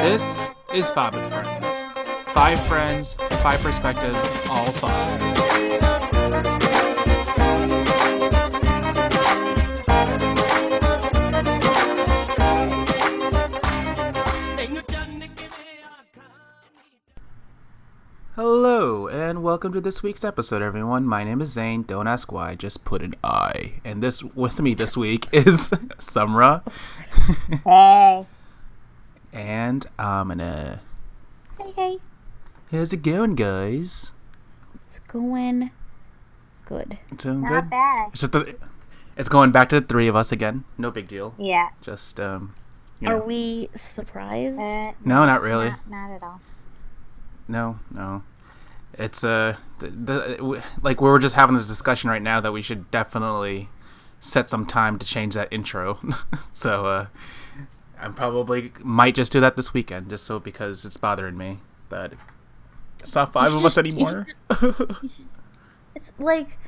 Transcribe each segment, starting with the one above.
This is Fob and Friends. 5 friends, 5 perspectives, all fun. Hello, and welcome to this week's episode, everyone. My name is Zane. Don't ask why, just put an I. And this with me this week is Samra. Hey. And Amina. Hey. How's it going, guys? It's going good. Doing Not good? bad. It's going back to the 3 of us again. No big deal. Yeah. Just, Are we surprised? No, not really. Not at all. No. It's, like, we were just having this discussion right now that we should definitely set some time to change that intro. So, I probably might just do that this weekend, just so because it's bothering me that it's not 5 of us anymore. It's like,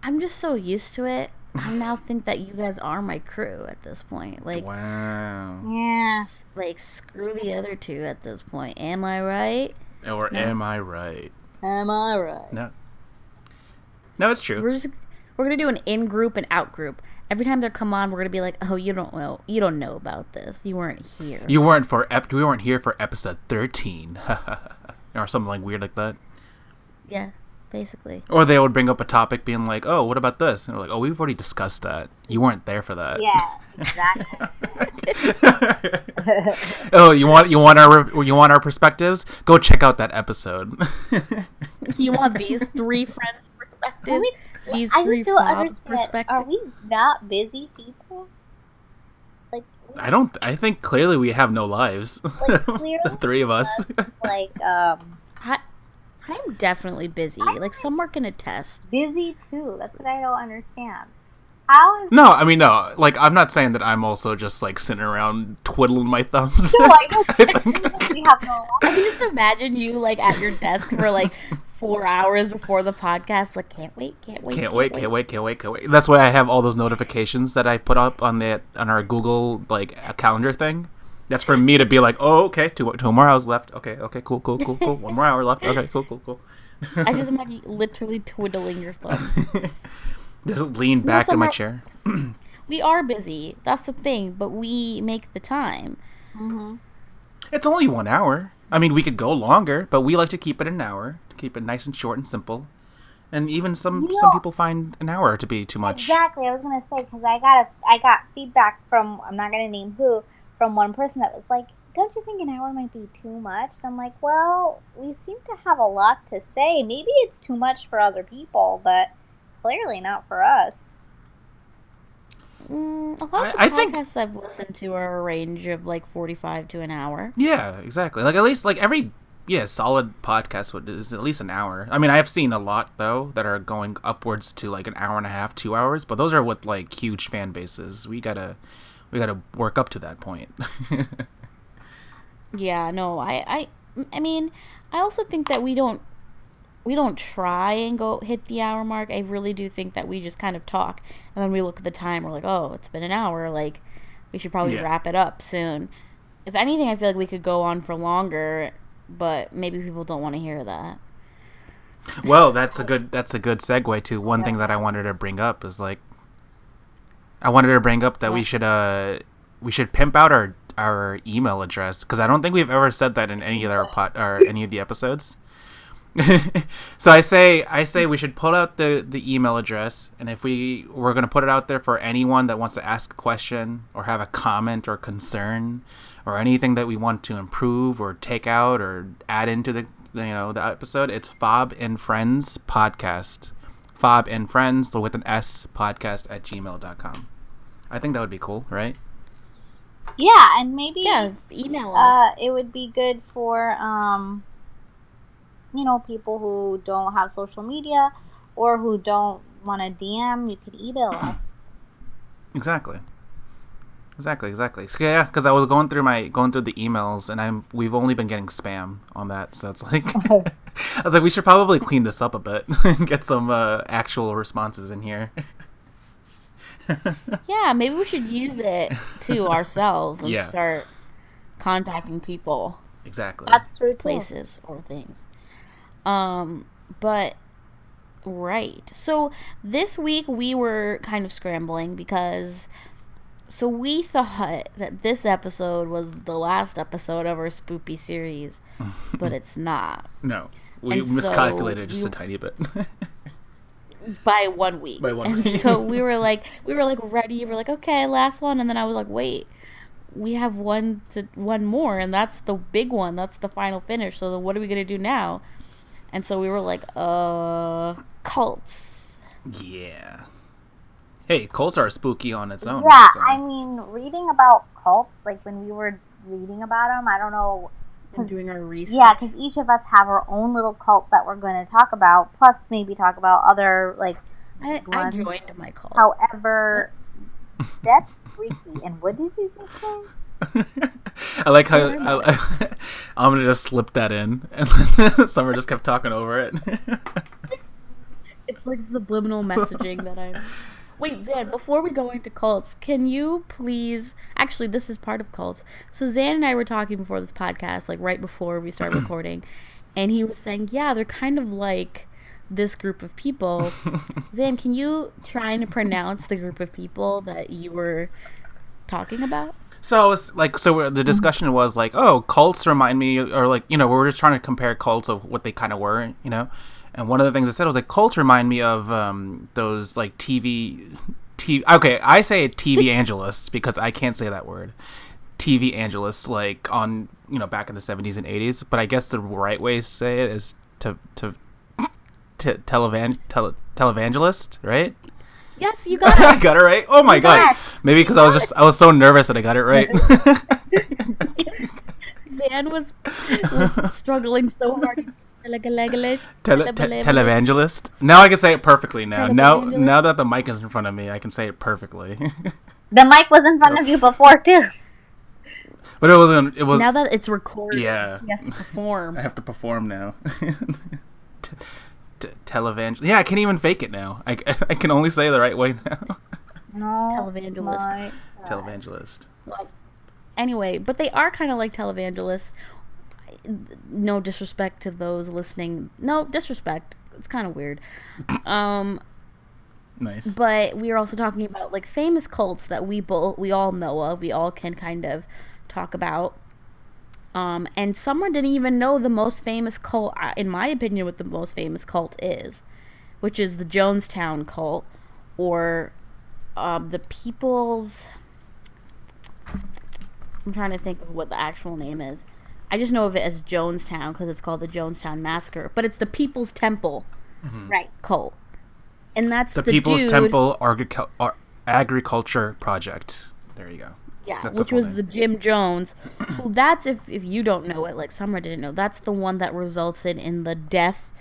I'm just so used to it. I now think that you guys are my crew at this point. Like, wow. Yeah. Like, screw the other 2 at this point. Am I right? Or no. Am I right? Am I right? No, it's true. We're gonna do an in-group and out-group. Every time they come on, we're gonna be like, "Oh, you don't know about this. You weren't here. We weren't here for episode 13, or something like weird like that." Yeah, basically. Or they would bring up a topic, being like, "Oh, what about this?" And we're like, "Oh, we've already discussed that. You weren't there for that." Yeah, exactly. Oh, you want our perspectives? Go check out that episode. You want these 3 friends' perspectives? These I 3 Fobs' perspectives? Are we not busy people? Like, I think clearly we have no lives. like clearly The 3 of us. I'm definitely busy. Like, some work in a test. busy too. That's what I don't understand. No, I mean, no. Like, I'm not saying that I'm also just, like, sitting around twiddling my thumbs. No, I know. We have no life. I can just imagine you, like, at your desk for, like, 4 hours before the podcast. Like, can't wait. That's why I have all those notifications that I put up on our Google, like, a calendar thing. That's for me to be like, oh, okay, two more hours left. Okay, cool. 1 more hour left. Okay, cool. I just imagine you literally twiddling your thumbs. Just lean back in my chair. We are busy. That's the thing, but we make the time. Mm-hmm. It's only 1 hour. I mean, we could go longer, but we like to keep it an hour, to keep it nice and short and simple. And even some people find an hour to be too much. Exactly. I was gonna say because I got feedback from, I'm not gonna name who, from one person that was like, "Don't you think an hour might be too much?" And I'm like, well, we seem to have a lot to say. Maybe it's too much for other people, but clearly not for us. A lot of the podcasts I've listened to are a range of like 45 to an hour. Yeah, exactly. Like, at least, like, every solid podcast is at least an hour. I mean, I have seen a lot though that are going upwards to like an hour and a half, 2 hours, but those are with like huge fan bases. We gotta work up to that point. Yeah, no, I mean, I also think that we don't try and go hit the hour mark. I really do think that we just kind of talk, and then we look at the time. We're like, oh, it's been an hour. Like, we should probably wrap it up soon. If anything, I feel like we could go on for longer, but maybe people don't want to hear that. Well, that's a good segue to one thing that I wanted to bring up is like, I wanted to bring up that we should pimp out our email address, because I don't think we've ever said that in any of any of the episodes. So I say we should pull out the email address, and if we're going to put it out there for anyone that wants to ask a question or have a comment or concern or anything that we want to improve or take out or add into the episode, it's Fob and Friends podcast. Fob and Friends with an S podcast @gmail.com. I think that would be cool, right? Yeah, and maybe email us. It would be good for people who don't have social media or who don't want to DM. You could email us. Exactly. So, yeah, because I was going through the emails, and we've only been getting spam on that, so it's like I was like, we should probably clean this up a bit and get some actual responses in here. Yeah, maybe we should use it to ourselves and start contacting people, Exactly. That's true too. places, or things. But right. So this week we were kind of scrambling because so we thought that this episode was the last episode of our spoopy series, but it's not. No. We And miscalculated so just a tiny bit. By 1 week. By 1 and week. so we were like ready. We're like, okay, last one. And then I was like, wait, we have one more, and that's the big one. That's the final finish. So then what are we gonna do now? And so we were like, cults. Yeah. Hey, cults are spooky on its own. Yeah, so. I mean, reading about cults, like when we were reading about them, I don't know. And doing our research. Yeah, because each of us have our own little cult that we're going to talk about, plus maybe talk about other, like, I ones. joined my cult. However, that's freaky. And what did you just say? I like how I'm gonna just slip that in, and then Summer just kept talking over it. It's like subliminal messaging that I'm. Wait, Zan, before we go into cults, can you please... Actually, this is part of cults. So Zan and I were talking before this podcast, like right before we started recording, and he was saying, yeah, they're kind of like this group of people. Zan, can you try and pronounce the group of people that you were talking about? So it's like, the discussion was like, oh, cults remind me, or like, we were just trying to compare cults of what they kind of were, And one of the things I said was like, cults remind me of those like TV. Okay, I say televangelists because I can't say that word. Televangelists, like on back in the 70s and 80s. But I guess the right way to say it is televangelist, right? Yes, you got it. I got it right. Oh my god! Maybe because I was so nervous that I got it right. Zan was struggling so hard. Televangelist. Now I can say it perfectly. Now that the mic is in front of me, I can say it perfectly. The mic was in front of you before too. But it wasn't. It was now that it's recorded. Yeah, he has to perform. I have to perform now. Televangelist. Yeah, I can't even fake it now. I can only say the right way now. No, televangelist. Televangelist. Well, anyway, but they are kind of like televangelists. No disrespect to those listening. No disrespect. It's kind of weird. Nice. But we are also talking about like famous cults that we all know of. We all can kind of talk about. And someone didn't even know the most famous cult, in my opinion, what the most famous cult is, which is the Jonestown cult, or the People's... I'm trying to think of what the actual name is. I just know of it as Jonestown because it's called the Jonestown Massacre, but it's the People's Temple right cult. And that's the People's dude, Temple Agriculture Project. There you go. Yeah, that's which was the Jim Jones. Well, that's, if you don't know it, like Summer didn't know, that's the one that resulted in the death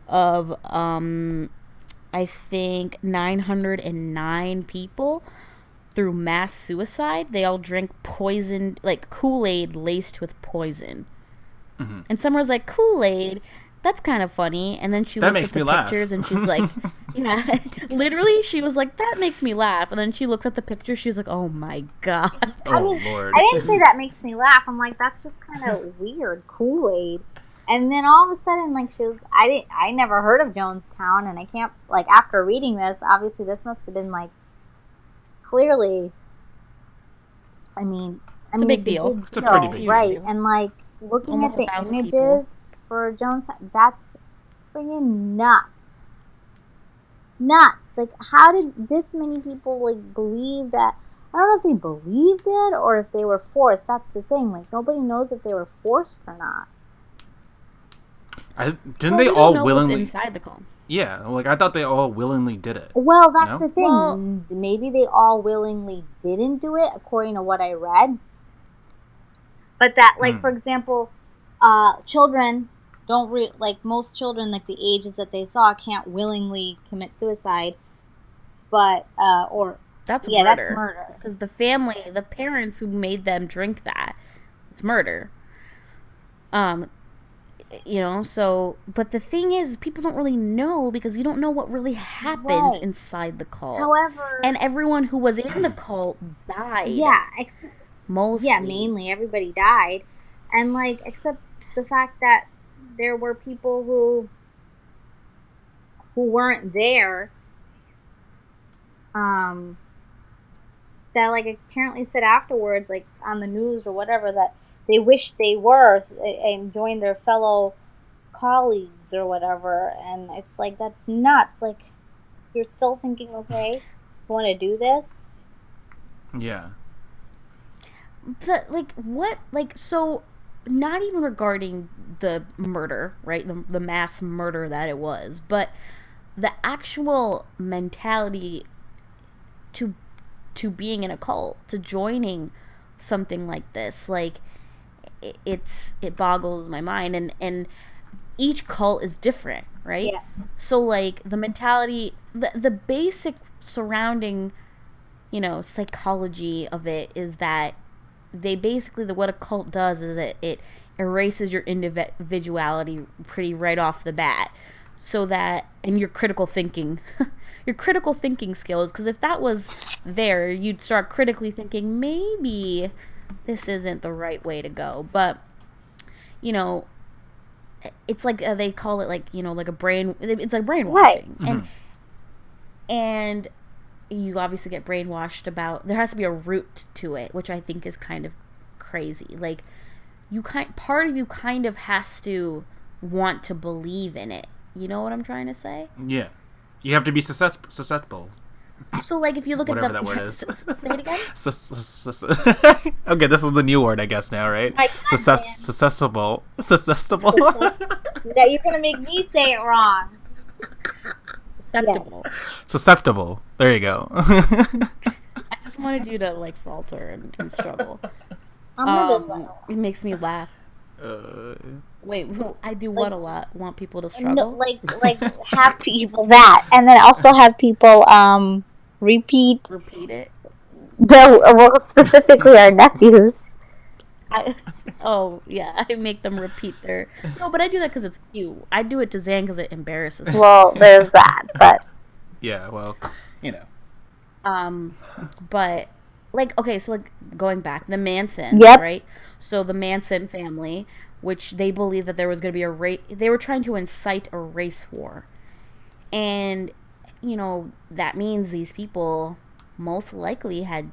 of, I think, 909 people through mass suicide. They all drink poison, like Kool-Aid laced with poison. Mm-hmm. And Summer's like, Kool-Aid? That's kind of funny. And then she looked at the pictures and she's like, yeah, literally, she was like, that makes me laugh. And then she looks at the picture, she's like, oh my god. Oh, Lord. I didn't say that makes me laugh. I'm like, that's just kind of weird, Kool-Aid. And then all of a sudden, like, I never heard of Jonestown, and I can't, like, after reading this, obviously this must have been, like, clearly, I mean, it's a big deal. It's a pretty big deal. Right, and, like, looking almost at the images people. for Jonestown, that's freaking nuts. Nuts. Like, how did this many people, like, believe that? I don't know if they believed it or if they were forced. That's the thing. Like, nobody knows if they were forced or not. Didn't they all willingly... What's inside the cult. Yeah, like, I thought they all willingly did it. Well, that's the thing. Well, maybe they all willingly didn't do it, according to what I read. But that, like, for example, children don't like, most children, like, the ages that they saw can't willingly commit suicide. But, that's murder. That's murder. Because the parents who made them drink that, it's murder. So, but the thing is, people don't really know because you don't know what really happened inside the cult. However... And everyone who was in the cult died. Yeah. Mostly. Yeah, mainly everybody died, and like except the fact that there were people who weren't there, um, that like apparently said afterwards, like on the news or whatever, that they wish they were and joined their fellow colleagues or whatever, and it's like that's nuts. Like you're still thinking, okay, you want to do this? Yeah. So not even regarding the murder, right? The mass murder that it was, but the actual mentality to being in a cult, to joining something like this, like it boggles my mind, and each cult is different, right? Yeah. So like the mentality, the basic surrounding, psychology of it is that they basically, what a cult does is it erases your individuality pretty right off the bat, so that, and your critical thinking your critical thinking skills, because if that was there, you'd start critically thinking maybe this isn't the right way to go. But you know it's like, they call it like, like a brain, it's like brainwashing. Right. And you obviously get brainwashed about, there has to be a root to it, which I think is kind of crazy. Like, part of you kind of has to want to believe in it. You know what I'm trying to say? Yeah. You have to be susceptible. So, like, if you look Whatever at that word is. Say it again? Okay, this is the new word, I guess, now, right? Susceptible. Susceptible. That you're gonna make me say it wrong. Susceptible. Yeah. Susceptible. There you go. I just wanted you to, like, falter and struggle. It makes me laugh. Wait, I do what a lot? Want people to struggle? No, like have people that, and then also have people repeat it. Specifically our nephews. I make them repeat their. No, but I do that because it's cute. I do it to Zan because it embarrasses me. Well, there's that, but yeah, well, But like, okay, so like going back, the Manson, Yep. right? So the Manson family, which they believed that there was going to be a race, they were trying to incite a race war, and that means these people most likely had.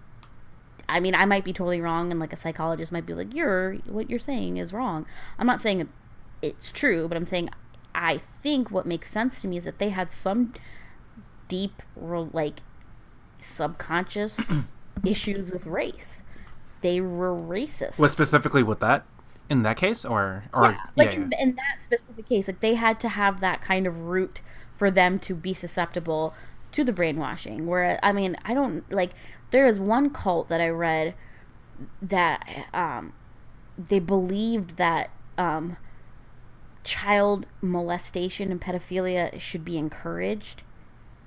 I mean, I might be totally wrong, and like a psychologist might be like, what you're saying is wrong. I'm not saying it's true, but I'm saying I think what makes sense to me is that they had some deep, like, subconscious issues with race. They were racist. Was specifically with that in that case, or in that specific case, like they had to have that kind of root for them to be susceptible to the brainwashing. Where I mean, I don't like. There is one cult that I read that they believed that child molestation and pedophilia should be encouraged.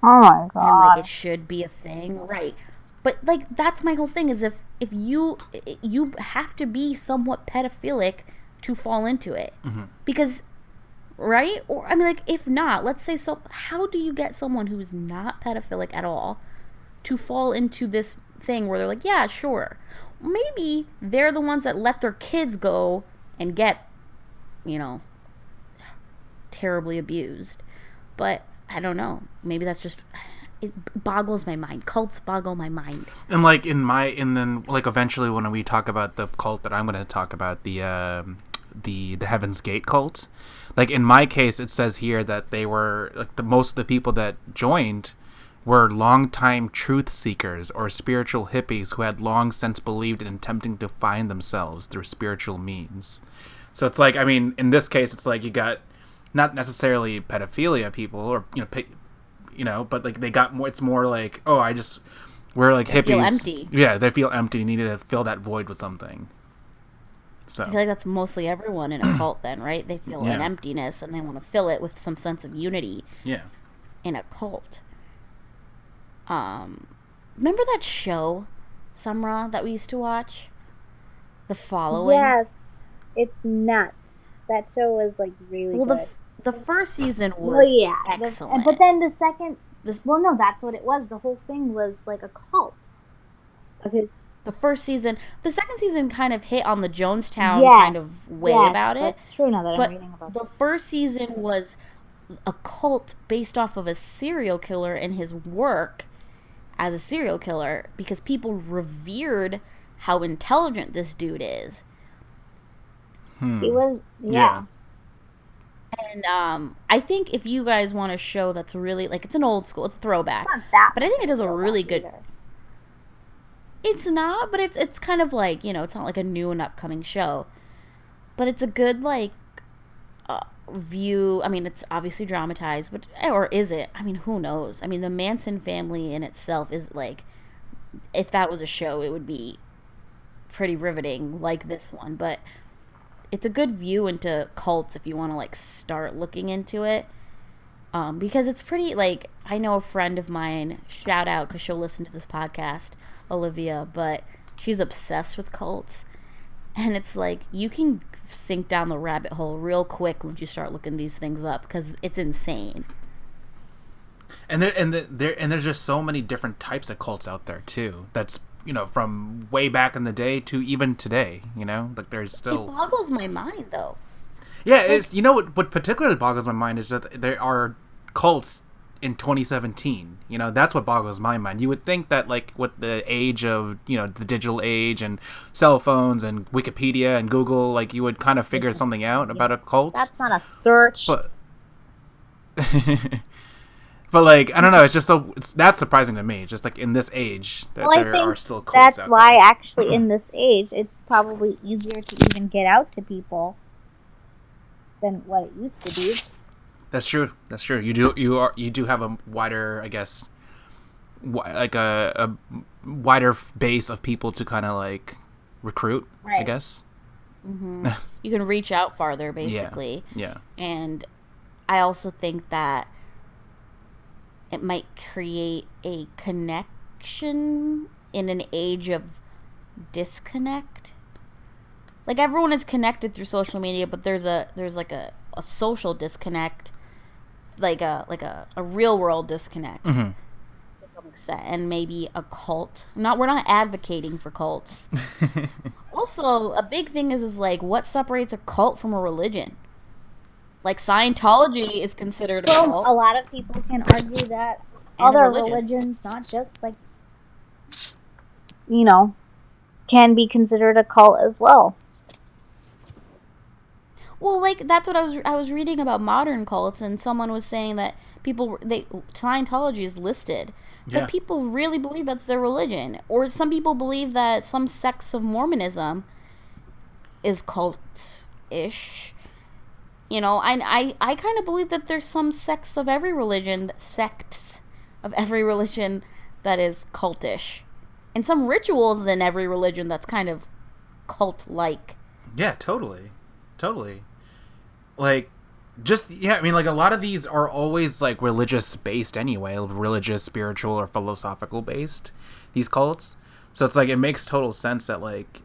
Oh my god! And like it should be a thing, right? But like that's my whole thing is if you have to be somewhat pedophilic to fall into it, because right? Or I mean, like if not, let's say so. How do you get someone who's not pedophilic at all to fall into this thing where they're like, yeah, sure. Maybe they're the ones that let their kids go and get, terribly abused. But I don't know. Maybe that's just, it boggles my mind. Cults boggle my mind. And like and then like eventually when we talk about the cult that I'm going to talk about, the Heaven's Gate cult, like in my case, it says here that they were like most of the people that joined were longtime truth seekers or spiritual hippies who had long since believed in attempting to find themselves through spiritual means. So it's like, I mean, in this case, it's like you got not necessarily pedophilia people or, but like they got more, it's more like, we're like hippies. They feel empty. Yeah, they feel empty, needed to fill that void with something. So I feel like that's mostly everyone in a cult then, right? They feel an emptiness and they want to fill it with some sense of unity. Yeah. In a cult. Remember that show, Samra, that we used to watch? The Following? Yes. It's nuts. That show was like really good. The first season was excellent. But then the second, no, that's what it was. The whole thing was like a cult of his The first season, the second season kind of hit on the Jonestown Yes. kind of way Yes, about it. that's true now that I'm But reading about the first season was a cult based off of a serial killer and his work as a serial killer because people revered how intelligent this dude is. He was, yeah. And I think if you guys want a show that's really, like, it's an old school, it's a throwback. Not that But I think it does a much really good... either. It's not, but it's kind of like, you know, it's not like a new and upcoming show. But it's a good, like, view. I mean, it's obviously dramatized, but, or is it? I mean, who knows? I mean, the Manson family in itself is, like, if that was a show, it would be pretty riveting, like this one. But it's a good view into cults if you want to, like, start looking into it. Because it's pretty, like, I know a friend of mine, shout out, because she'll listen to this podcast, Olivia, but she's obsessed with cults. And it's like, you can sink down the rabbit hole real quick once you start looking these things up, because it's insane. And there's just so many different types of cults out there too. That's, you know, from way back in the day to even today. You know, like there's still. It boggles my mind, though. Yeah, like, it's, you know what particularly boggles my mind is that there are cults in 2017. You know, that's what boggles my mind. You would think that, like, with the age of, you know, the digital age and cell phones and Wikipedia and Google, like, you would kind of figure something out about a cult. That's not a search. But but, like, I don't know, it's just that's surprising to me, just like in this age that there are still cults that's out why there. actually in this age it's probably easier to even get out to people than what it used to be. That's true. You do have a wider, I guess, like a wider base of people to kind of like recruit, right. I guess. Mm-hmm. You can reach out farther, basically. Yeah. And I also think that it might create a connection in an age of disconnect. Like, everyone is connected through social media, but there's like a social disconnect, like a real world disconnect. Mm-hmm. To some extent, and maybe a cult. We're not advocating for cults. Also, a big thing is like, what separates a cult from a religion? Like, Scientology is considered a cult. A lot of people can argue that other religions, not just like, you know, can be considered a cult as well. Well, like, that's what I was reading about modern cults, and someone was saying that Scientology is listed, but people really believe that's their religion, or some people believe that some sects of Mormonism is cult-ish. You know, I kind of believe that there's some sects of every religion that is cultish, and some rituals in every religion that's kind of cult-like. Yeah, totally. Like, I mean, like, a lot of these are always, like, religious-based anyway, religious, spiritual, or philosophical based, these cults. So it's like, it makes total sense that, like,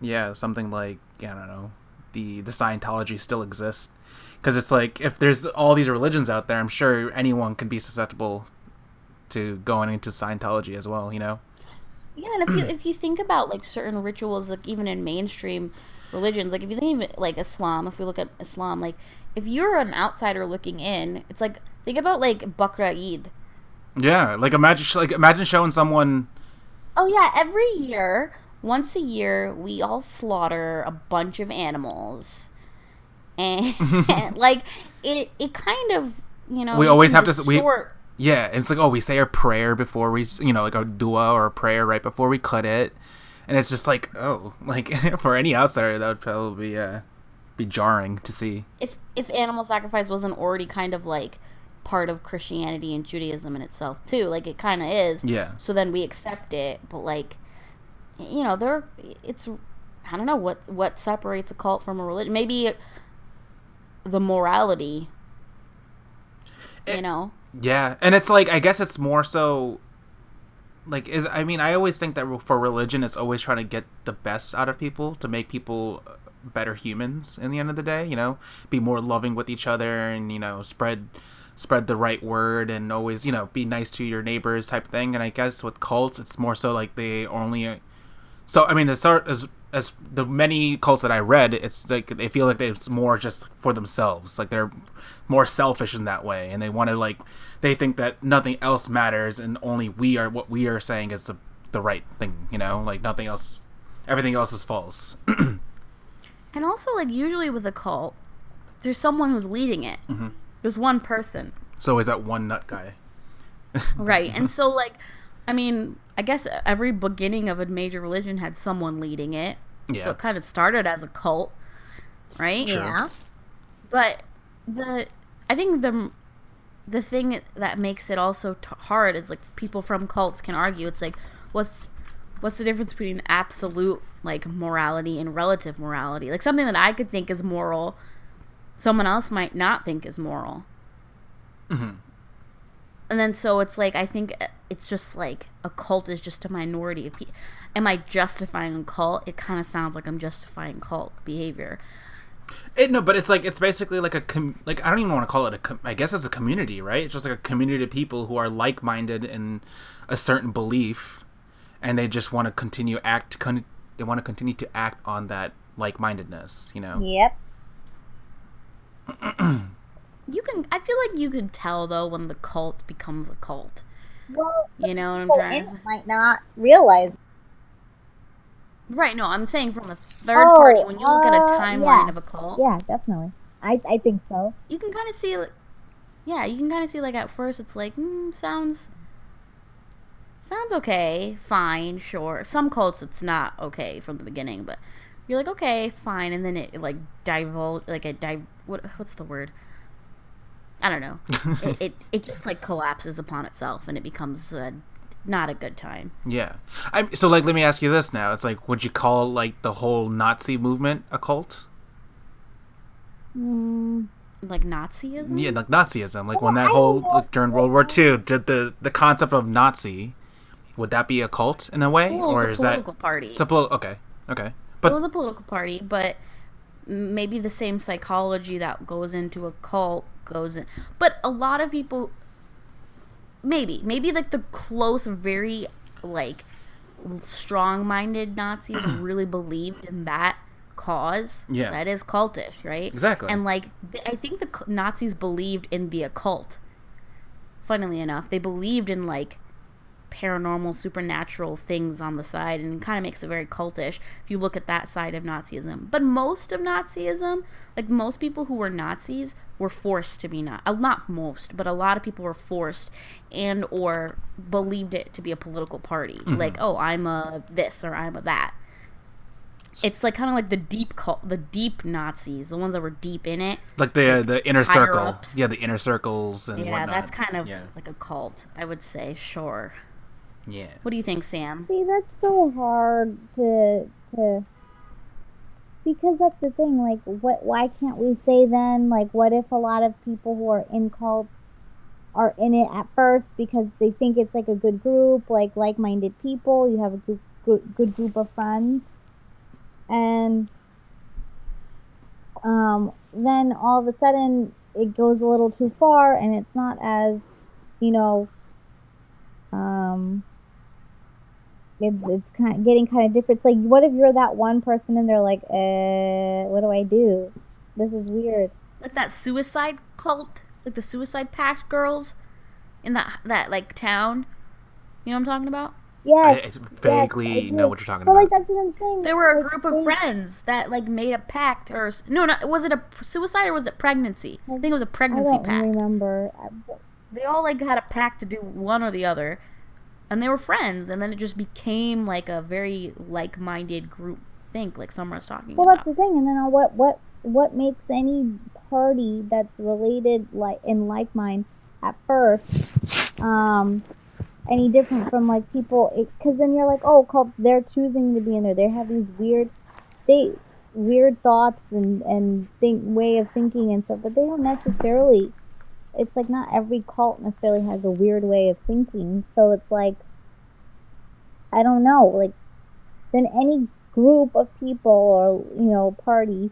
yeah, something like, I don't know, the Scientology still exists. Because it's like, if there's all these religions out there, I'm sure anyone can be susceptible to going into Scientology as well, you know? Yeah, and if you think about, like, certain rituals, like, even in mainstream religions, like, if you think of, like, Islam, if we look at Islam, like, if you're an outsider looking in, it's like, think about, like, Bakr Eid. Yeah, like, imagine showing someone... Oh, yeah, every year, once a year, we all slaughter a bunch of animals. And, like, it kind of, you know... We always have to... Yeah, it's like, we say our prayer before we, you know, like a dua or a prayer right before we cut it. And it's just like, like, for any outsider, that would probably be jarring to see. If animal sacrifice wasn't already kind of, like, part of Christianity and Judaism in itself, too. Like, it kind of is. Yeah. So then we accept it. But, like, you know, I don't know what separates a cult from a religion. Maybe the morality, you know? Yeah, and it's like, I guess it's more so, like, I always think that for religion, it's always trying to get the best out of people, to make people better humans in the end of the day, you know? Be more loving with each other and, you know, spread the right word and always, you know, be nice to your neighbors type thing. And I guess with cults, it's more so like they only So I mean, as the many cults that I read, it's like they feel like it's more just for themselves. Like they're more selfish in that way, and they want to like they think that nothing else matters, and only what we are saying is the right thing. You know, like nothing else, everything else is false. And also, like, usually with a cult, there's someone who's leading it. Mm-hmm. There's one person. So is that one nut guy? Right. And so, like, I mean, I guess every beginning of a major religion had someone leading it. Yeah. So it kind of started as a cult, right? Sure. Yeah. But I think the thing that makes it also hard is, like, people from cults can argue. It's like, what's the difference between absolute, like, morality and relative morality? Like, something that I could think is moral, someone else might not think is moral. Mm-hmm. And then so it's like, I think it's just like a cult is just a minority of people. Am I justifying a cult? It kind of sounds like I'm justifying cult behavior. No, but it's like it's basically like like I don't even want to call it I guess it's a community, right? It's just like a community of people who are like-minded in a certain belief, and they just want to continue to act on that like-mindedness, you know. Yep. I feel like you could tell though when the cult becomes a cult. Well, You know what I'm people trying in to say? it might not realize. Right, no, I'm saying from the third party, when you look at a timeline of a cult, Yeah, definitely. I think so. you can kind of see, like, like at first it's like, sounds okay, fine, sure. Some cults it's not okay from the beginning, but you're like, okay, fine, and then it like what's the word? I don't know. it just like collapses upon itself, and it becomes not a good time. Yeah. So like let me ask you this now. It's like, would you call like the whole Nazi movement a cult? Like Nazism? Yeah, like Nazism. Like when that whole during World War II, did the concept of Nazi, would that be a cult in a way, Well, or it's is a that political party? It's a okay. It was a political party, but maybe the same psychology that goes into a cult goes in. But a lot of people, maybe like the close, very like strong-minded Nazis really believed in that cause. Yeah, that is cultish, right? Exactly. And like I think the Nazis believed in the occult. Funnily enough, they believed in like paranormal, supernatural things on the side, and it kind of makes it very cultish if you look at that side of Nazism. But most of Nazism, like most people who were Nazis, were forced to be not most, but a lot of people were forced and or believed it to be a political party. Mm-hmm. Like, oh, I'm a this or I'm a that. It's like kind of like the deep Nazis, the ones that were deep in it, like the inner circle, ups. Yeah, the inner circles and whatnot. That's kind of like a cult, I would say. Sure. Yeah. What do you think, Sam? See, that's so hard to because that's the thing. Like, why can't we say then? Like, what if a lot of people who are in cults are in it at first because they think it's like a good group, like-minded people. You have a good group of friends. And then all of a sudden it goes a little too far, and it's not as, it's getting kind of different. It's like, what if you're that one person and they're like, what do I do? This is weird. Like that suicide cult, like the suicide pact girls in that like town. You know what I'm talking about? Yes. I vaguely know what you're talking but about. Like, that's what I'm saying. They were a group of friends that like made a pact, or was it a suicide or was it pregnancy? I think it was a pregnancy pact. I don't remember. They all like had a pact to do one or the other, and they were friends, and then it just became like a very like-minded group think, like Summer was talking about. Well, that's the thing. And then what makes any party that's related in like mind at first any different from like people? Because then you're like, oh, cults, they're choosing to be in there. They have these weird thoughts and way of thinking and stuff, but they don't necessarily. It's like not every cult necessarily has a weird way of thinking. So it's like, I don't know, like then any group of people or party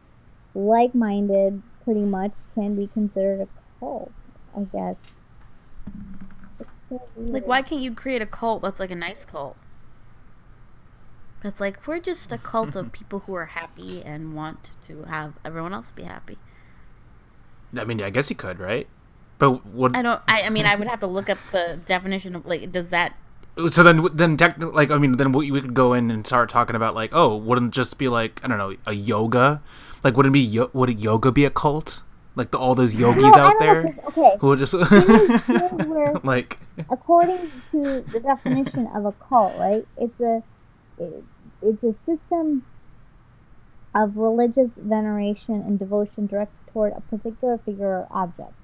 like-minded pretty much can be considered a cult, I guess. Like, why can't you create a cult that's like a nice cult? It's like we're just a cult of people who are happy and want to have everyone else be happy. I mean, I guess you could, right? But what? I mean, I would have to look up the definition of like. Does that? So then technically, like, I mean, then we could go in and start talking about like, oh, wouldn't it just be like, I don't know, a yoga? Like, would yoga be a cult? Like all those yogis out there who would just like. According to the definition of a cult, right? It's a system of religious veneration and devotion directed toward a particular figure or object.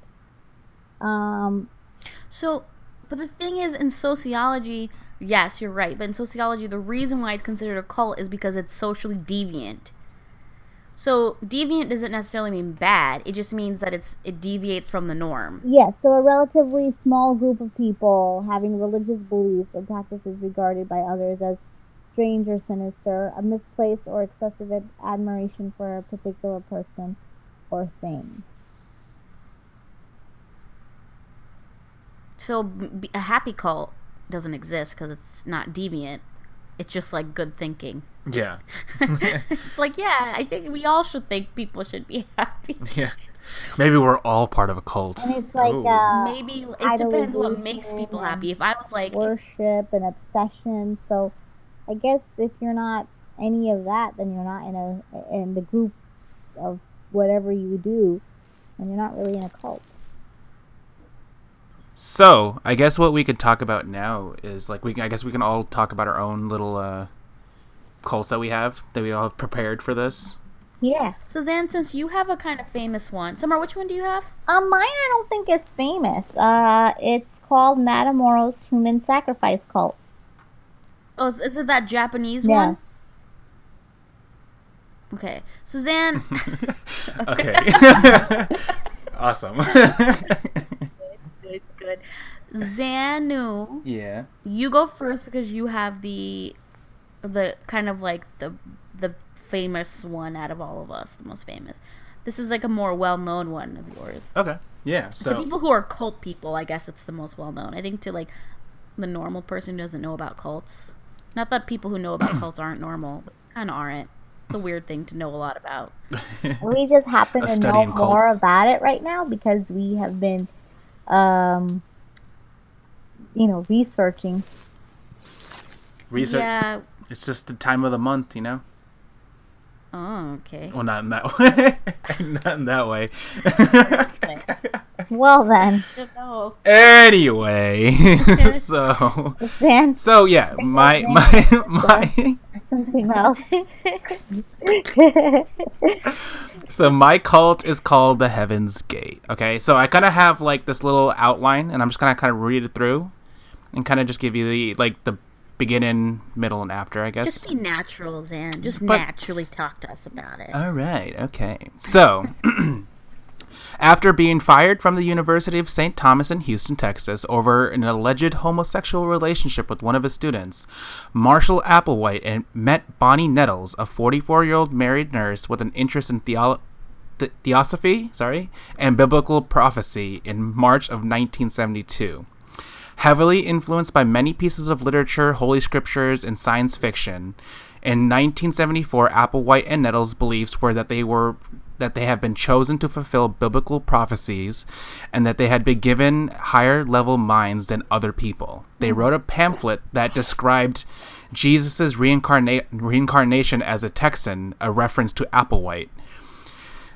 So, but the thing is, in sociology, yes, you're right. But in sociology, the reason why it's considered a cult is because it's socially deviant. So, deviant doesn't necessarily mean bad. It just means that it deviates from the norm. Yes, so a relatively small group of people having religious beliefs or practices regarded by others as strange or sinister, a misplaced or excessive admiration for a particular person or thing. So, a happy cult doesn't exist because it's not deviant. It's just like good thinking. Yeah. It's like, yeah, I think we all should think people should be happy. Yeah. Maybe we're all part of a cult. And it's like maybe it depends what makes people happy. If I was like worship and obsession, so I guess if you're not any of that, then you're not in the group of whatever you do, and you're not really in a cult. So, I guess what we could talk about now is like I guess we can all talk about our own little cults that we all have prepared for this. Yeah. Suzanne, since you have a kind of famous one, Summer, which one do you have? Mine I don't think is famous. It's called Matamoros Human Sacrifice Cult. Oh, is it that Japanese one? Okay, Suzanne. Okay. Awesome. Good. Xanu. Yeah. You go first because you have the kind of like the famous one out of all of us, the most famous. This is like a more well-known one of yours. Okay. Yeah. So to people who are cult people, I guess it's the most well-known. I think to like the normal person who doesn't know about cults. Not that people who know about cults aren't normal, but kind of aren't. It's a weird thing to know a lot about. We just happen to know more about it right now because we have been researching. Research. Yeah. It's just the time of the month, you know. Oh, okay. Well, not in that way. Not in that way. Well then. Anyway, so yeah, my something else. So my cult is called the Heaven's Gate. Okay, so I kind of have like this little outline, and I'm just gonna kind of read it through, and kind of just give you the beginning, middle, and after, I guess. Just be natural, Zan. Naturally talk to us about it. All right. Okay. So, after being fired from the University of St. Thomas in Houston, Texas, over an alleged homosexual relationship with one of his students, Marshall Applewhite met Bonnie Nettles, a 44-year-old married nurse with an interest in theosophy, and biblical prophecy, in March of 1972. Heavily influenced by many pieces of literature, holy scriptures, and science fiction, in 1974, Applewhite and Nettles' beliefs were that they have been chosen to fulfill biblical prophecies, and that they had been given higher-level minds than other people. They wrote a pamphlet that described Jesus' reincarnation as a Texan, a reference to Applewhite.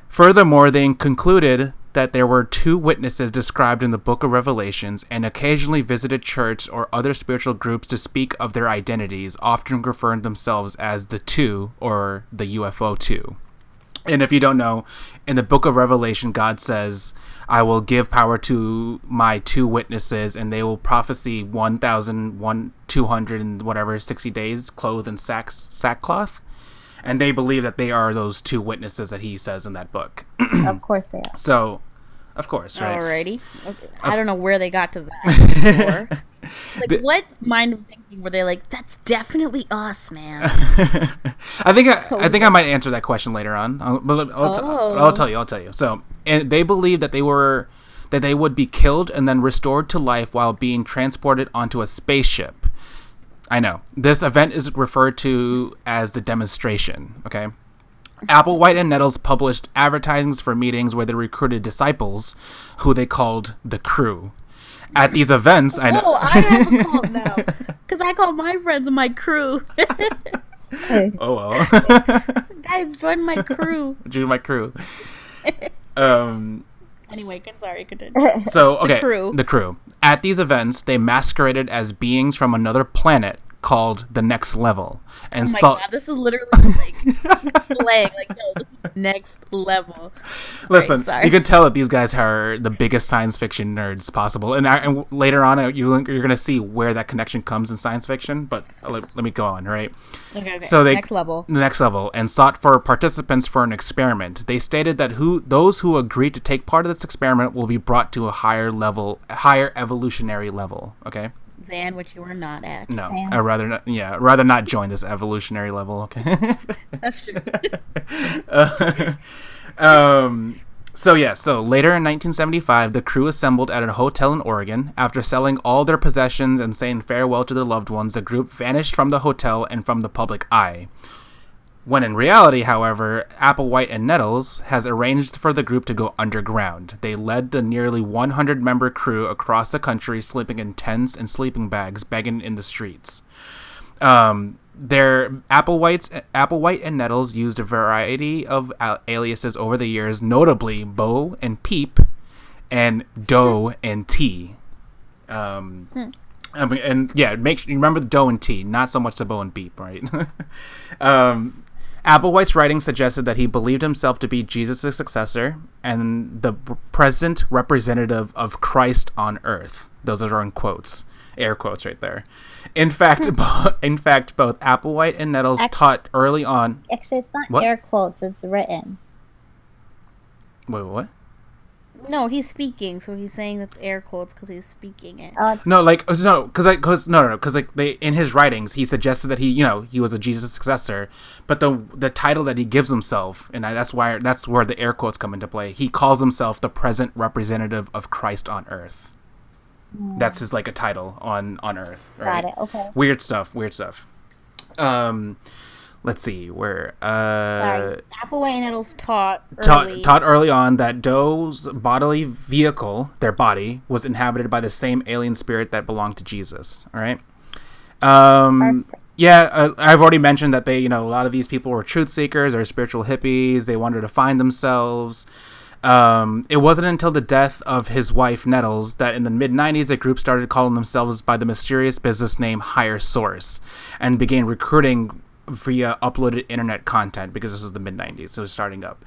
Furthermore, they concluded that there were two witnesses described in the Book of Revelations, and occasionally visited church or other spiritual groups to speak of their identities, often referring themselves as the Two or the UFO Two. And if you don't know, in the Book of Revelation, God says, "I will give power to my two witnesses, and they will prophesy 1,200 and whatever 60 days, clothed in sackcloth." And they believe that they are those two witnesses that he says in that book. Of course they are. So, of course, right? Alrighty. Okay. I don't know where they got to that before. Like, what mind of thinking were they like, that's definitely us, man? I think I might answer that question later on. I'll tell you. So, and they believed that they would be killed and then restored to life while being transported onto a spaceship. I know. This event is referred to as the demonstration, okay? Applewhite and Nettles published advertisements for meetings where they recruited disciples, who they called the crew. At these events, I know. Oh, I have a cult now. Because I call my friends my crew. Oh, well. Guys, join my crew. Join my crew. Anyway, sorry, continue. So, okay. The crew. At these events, they masqueraded as beings from another planet called the Next Level. And oh my god, this is literally like slang. Like, no, this is next level. Listen, sorry. You can tell that these guys are the biggest science fiction nerds possible. And later on, you're going to see where that connection comes in science fiction. But let me go on, right? Okay. So next level. The next level. And sought for participants for an experiment. They stated that those who agreed to take part of this experiment will be brought to a higher evolutionary level. Okay? Zan, which you are not at. No, I'd rather not join this evolutionary level. Okay, that's true. So later in 1975, the crew assembled at a hotel in Oregon. After selling all their possessions and saying farewell to their loved ones, the group vanished from the hotel and from the public eye. When in reality, however, Applewhite and Nettles has arranged for the group to go underground. They led the nearly 100-member crew across the country, sleeping in tents and sleeping bags, begging in the streets. Applewhite and Nettles used a variety of aliases over the years, notably Bo and Peep and Doe and T. And yeah, remember the Doe and T, not so much the Bo and Peep, right? Applewhite's writing suggested that he believed himself to be Jesus' successor and the present representative of Christ on earth. Those are in quotes, air quotes right there. In fact, both Applewhite and Nettles taught early on. Actually, it's not air quotes; it's written. Wait, what? No, he's speaking, so he's saying that's air quotes because he's speaking it. Because they in his writings he suggested that he was a Jesus successor, but the title that he gives himself, and that's where the air quotes come into play. He calls himself the present representative of Christ on earth. That's his a title on earth. Right? Got it. Okay. Weird stuff. Let's see where. Applewhite and Nettles taught early on that Doe's bodily vehicle, their body, was inhabited by the same alien spirit that belonged to Jesus. All right. I've already mentioned that they, a lot of these people were truth seekers or spiritual hippies. They wanted to find themselves. It wasn't until the death of his wife Nettles that in the mid-90s the group started calling themselves by the mysterious business name Higher Source and began recruiting via uploaded internet content because this was the mid-90s, so it was starting up.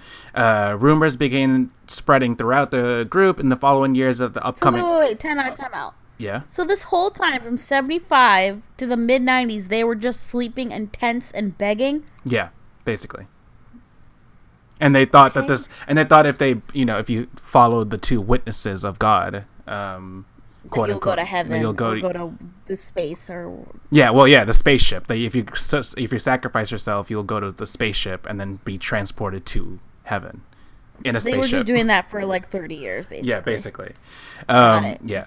Rumors began spreading throughout the group in the following years of the upcoming... So wait, time out. Yeah? So this whole time, from 75 to the mid-90s, they were just sleeping in tents and begging? Yeah, basically. And they thought if they, if you followed the two witnesses of God, quote you'll unquote, go to heaven, you'll go to the space, or the spaceship. If you sacrifice yourself, you'll go to the spaceship and then be transported to heaven in a spaceship. They were just doing that for 30 years, basically. Yeah, basically. Got it. Yeah.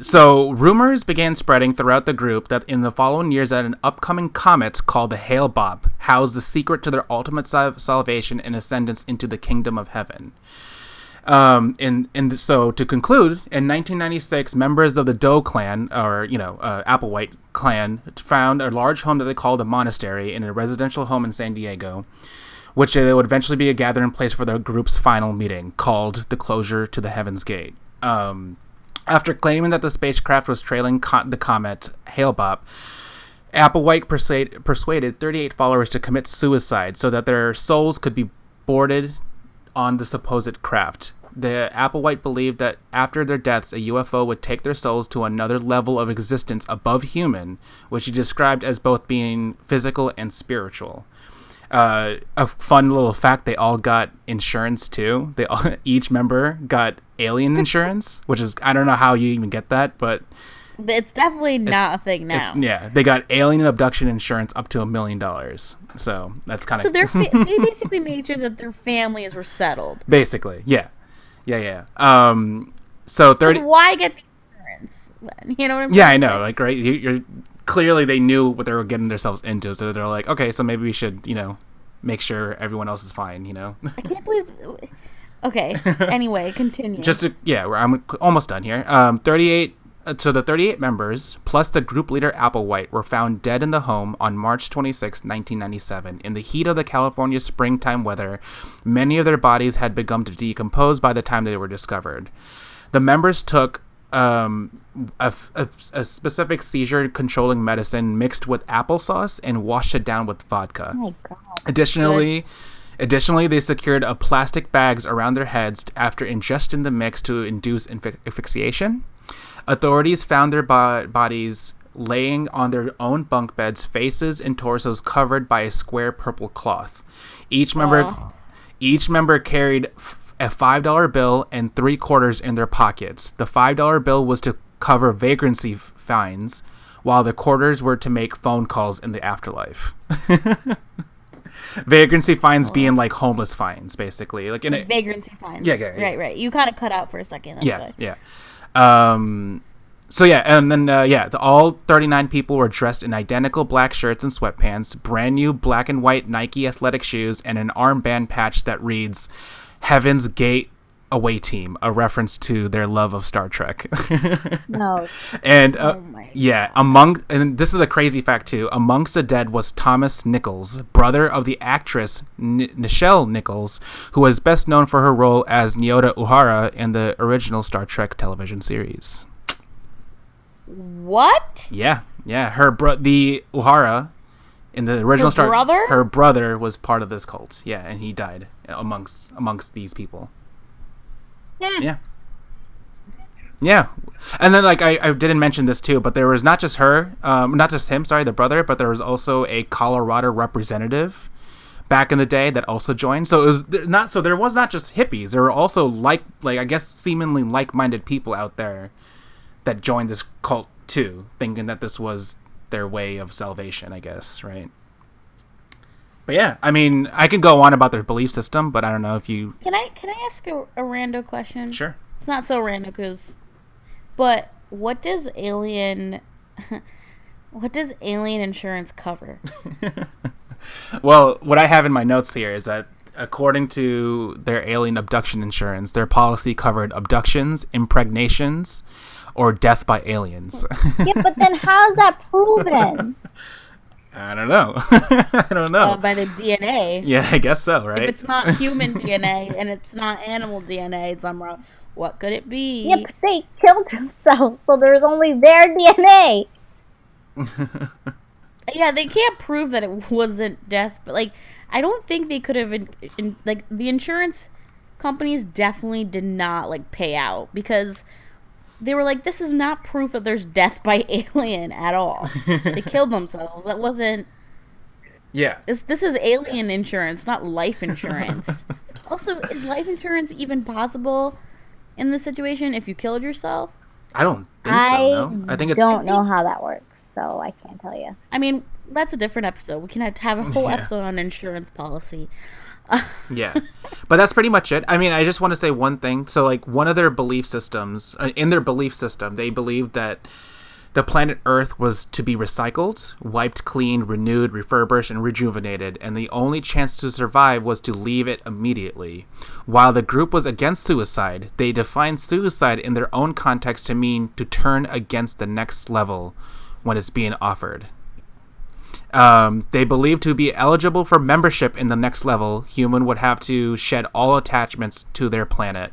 So rumors began spreading throughout the group that in the following years that an upcoming comet called the Hale-Bopp housed the secret to their ultimate salvation and ascendance into the kingdom of heaven. So to conclude, in 1996, members of the Doe clan, or Applewhite clan, found a large home that they called a monastery in a residential home in San Diego, which would eventually be a gathering place for their group's final meeting, called the Closure to the Heaven's Gate. After claiming that the spacecraft was trailing the comet Hale-Bopp, Applewhite persuaded 38 followers to commit suicide so that their souls could be boarded on the supposed craft. The Applewhite believed that after their deaths, a UFO would take their souls to another level of existence above human, which he described as both being physical and spiritual. A fun little fact, they all got insurance too. Each member got alien insurance, which is, I don't know how you even get that, but it's definitely not a thing now. They got alien abduction insurance up to $1 million. So that's kind of... So they basically made sure that their families were settled. Basically, yeah. So 30... Why get the insurance then? You know what I'm saying? Yeah, I know. Right? You're clearly they knew what they were getting themselves into, so they're like, okay, so maybe we should, make sure everyone else is fine, I can't believe. Okay. Anyway, continue. I'm almost done here. 38. So the 38 members, plus the group leader Applewhite, were found dead in the home on March 26, 1997. In the heat of the California springtime weather, many of their bodies had begun to decompose by the time they were discovered. The members took a specific seizure-controlling medicine mixed with applesauce and washed it down with vodka. Oh my God. Additionally, they secured plastic bags around their heads after ingesting the mix to induce asphyxiation. Authorities found their bodies laying on their own bunk beds, faces and torsos covered by a square purple cloth. Each member carried a $5 bill and 3 quarters in their pockets. The $5 bill was to cover vagrancy fines, while the quarters were to make phone calls in the afterlife. Vagrancy fines being like homeless fines, basically. Like vagrancy fines. Yeah. Right. You kind of cut out for a second. That's why. And then all 39 people were dressed in identical black shirts and sweatpants, brand new black and white Nike athletic shoes, and an armband patch that reads Heaven's Gate Away Team, a reference to their love of Star Trek. No. And God. and this is a crazy fact too. Amongst the dead was Thomas Nichols, brother of the actress Nichelle Nichols, who was best known for her role as Nyota Uhura in the original Star Trek television series. What? Yeah. The Uhura in the original her brother was part of this cult. Yeah, and he died amongst these people. Yeah. And then, like, I didn't mention this too, but there was not just him, the brother, but there was also a Colorado representative back in the day that also joined. So there was not just hippies. There were also like I guess seemingly like-minded people out there that joined this cult too, thinking that this was their way of salvation, I guess, right? But yeah, I mean, I can go on about their belief system, but I don't know if you... Can I ask a rando question? Sure. It's not so rando, but what does alien insurance cover? Well, what I have in my notes here is that according to their alien abduction insurance, their policy covered abductions, impregnations, or death by aliens. Yeah, but then how is that proven? I don't know. By the DNA. Yeah, I guess so, right? If it's not human DNA and it's not animal DNA somewhere, what could it be? Yep, they killed themselves, so there's only their DNA. Yeah, they can't prove that it wasn't death, but like, I don't think they could have. Like, the insurance companies definitely did not like pay out because they were like, this is not proof that there's death by alien at all. They killed themselves. That wasn't... Yeah. This is alien insurance, not life insurance. Also, is life insurance even possible in this situation if you killed yourself? I don't think so, no. I think it's... don't know how that works, so I can't tell you. I mean, that's a different episode. We can have a whole episode on insurance policy. Yeah, but that's pretty much it. I mean, I just want to say one thing. So, like, one of their belief systems, in their belief system, they believed that the planet Earth was to be recycled, wiped clean, renewed, refurbished, and rejuvenated, and the only chance to survive was to leave it immediately. While the group was against suicide, they defined suicide in their own context to mean to turn against the next level when it's being offered. They believed to be eligible for membership in the next level, human would have to shed all attachments to their planet.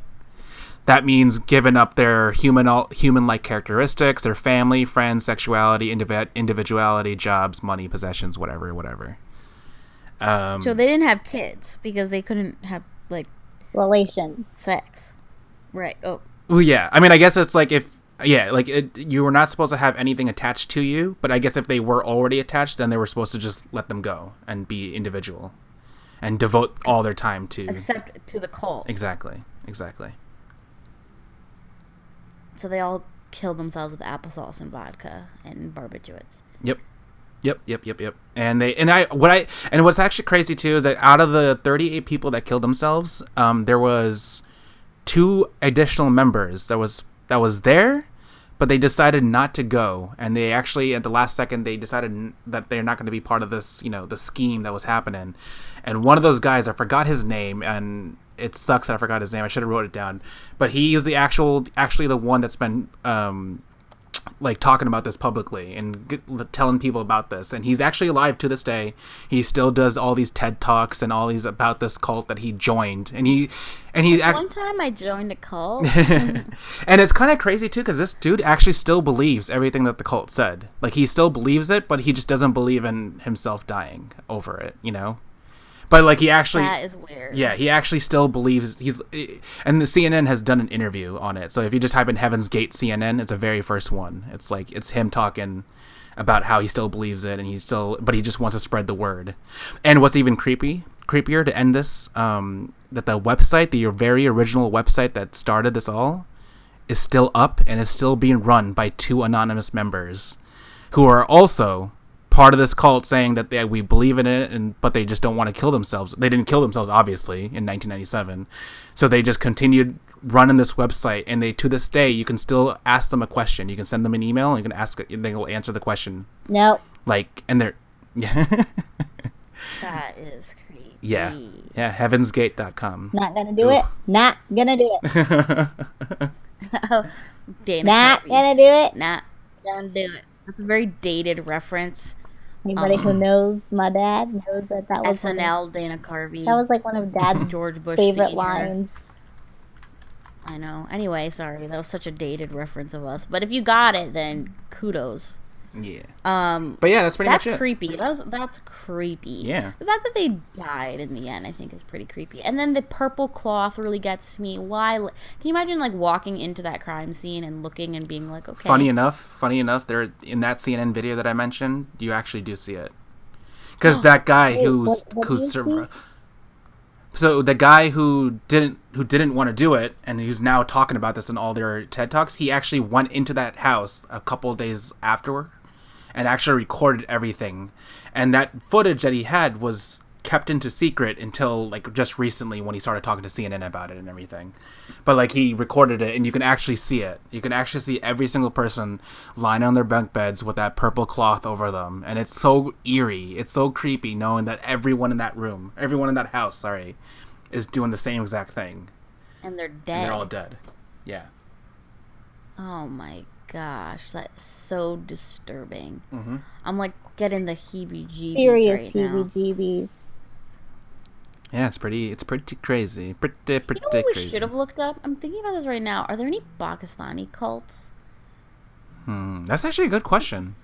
That means giving up their human-like characteristics, their family, friends, sexuality, individuality, jobs, money, possessions, whatever. So they didn't have kids because they couldn't have, like... relation. Sex. Right. Oh. Well, yeah. I mean, I guess it's like if... Yeah, like, you were not supposed to have anything attached to you, but I guess if they were already attached, then they were supposed to just let them go and be individual and devote all their time to... Except to the cult. Exactly. So they all killed themselves with applesauce and vodka and barbiturates. Yep. And what's actually crazy, too, is that out of the 38 people that killed themselves, there was 2 additional members that was there, but they decided not to go, and they actually at the last second they decided that they're not going to be part of this, the scheme that was happening. And one of those guys, I forgot his name, and it sucks that I forgot his name. I should have wrote it down, but he is actually the one that's been like talking about this publicly and telling people about this, and he's actually alive to this day. He still does all these TED Talks and all these about this cult that he joined, and he's one time I joined a cult. And it's kind of crazy too, because this dude actually still believes everything that the cult said. Like, he still believes it, but he just doesn't believe in himself dying over it, But like, he actually, that is weird. Yeah, he actually still believes and the CNN has done an interview on it. So if you just type in Heaven's Gate CNN, it's the very first one. It's him talking about how he still believes it, and but he just wants to spread the word. And what's even creepier to end this, that the website, the very original website that started this all, is still up and is still being run by 2 anonymous members who are also part of this cult, saying that we believe in it, but they just don't want to kill themselves. They didn't kill themselves, obviously, in 1997. So they just continued running this website, and to this day, you can still ask them a question. You can send them an email, and you can ask it, and they will answer the question. Nope. And they're... That is creepy. Yeah, heavensgate.com. Not gonna do it. Not gonna do it. Oh, Dana Not Carvey. gonna do it. Not gonna do it. That's a very dated reference. Anybody who knows my dad knows that was SNL Dana Carvey. That was like one of Dad's George Bush favorite Sr. lines. I know. Anyway, sorry, that was such a dated reference of us. But if you got it, then kudos. Yeah. But yeah, that's pretty much it. That's creepy. That's creepy. Yeah. The fact that they died in the end, I think, is pretty creepy. And then the purple cloth really gets to me. Why? Can you imagine like walking into that crime scene and looking and being like, okay. Funny enough, there in that CNN video that I mentioned, you actually do see it, because that guy so the guy who didn't want to do it, and who's now talking about this in all their TED Talks, he actually went into that house a couple of days afterward and actually recorded everything. And that footage that he had was kept into secret until like just recently, when he started talking to CNN about it and everything. But like, he recorded it, and you can actually see it. You can actually see every single person lying on their bunk beds with that purple cloth over them. And it's so eerie. It's so creepy knowing that everyone in that house, is doing the same exact thing. And they're dead. And they're all dead. Yeah. Oh my gosh, that's so disturbing. Mm-hmm. I'm like getting the heebie-jeebies Serious right now. heebie-jeebies. Yeah, it's pretty crazy. Pretty You know what we crazy. should have looked up? I'm thinking about this right now. Are there any Pakistani cults? That's actually a good question.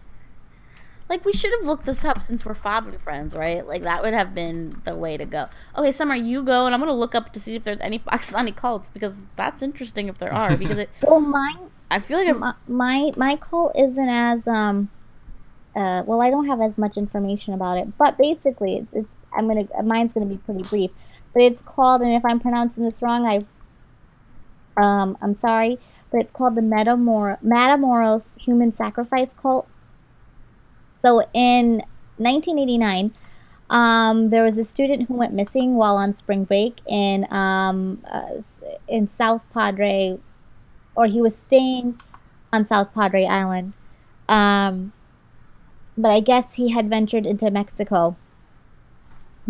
Like, we should have looked this up since we're fobbing friends, right? Like, that would have been the way to go. Okay, Summer, you go, and I'm going to look up to see if there's any Pakistani cults, because that's interesting if there are. Because Well, I feel like my cult isn't as well, I don't have as much information about it, but basically mine's gonna be pretty brief. But it's called, and if I'm pronouncing this wrong, I'm sorry, but it's called the Matamoros Human Sacrifice Cult. So in 1989, there was a student who went missing while on spring break in South Padre, or he was staying on South Padre Island. But I guess he had ventured into Mexico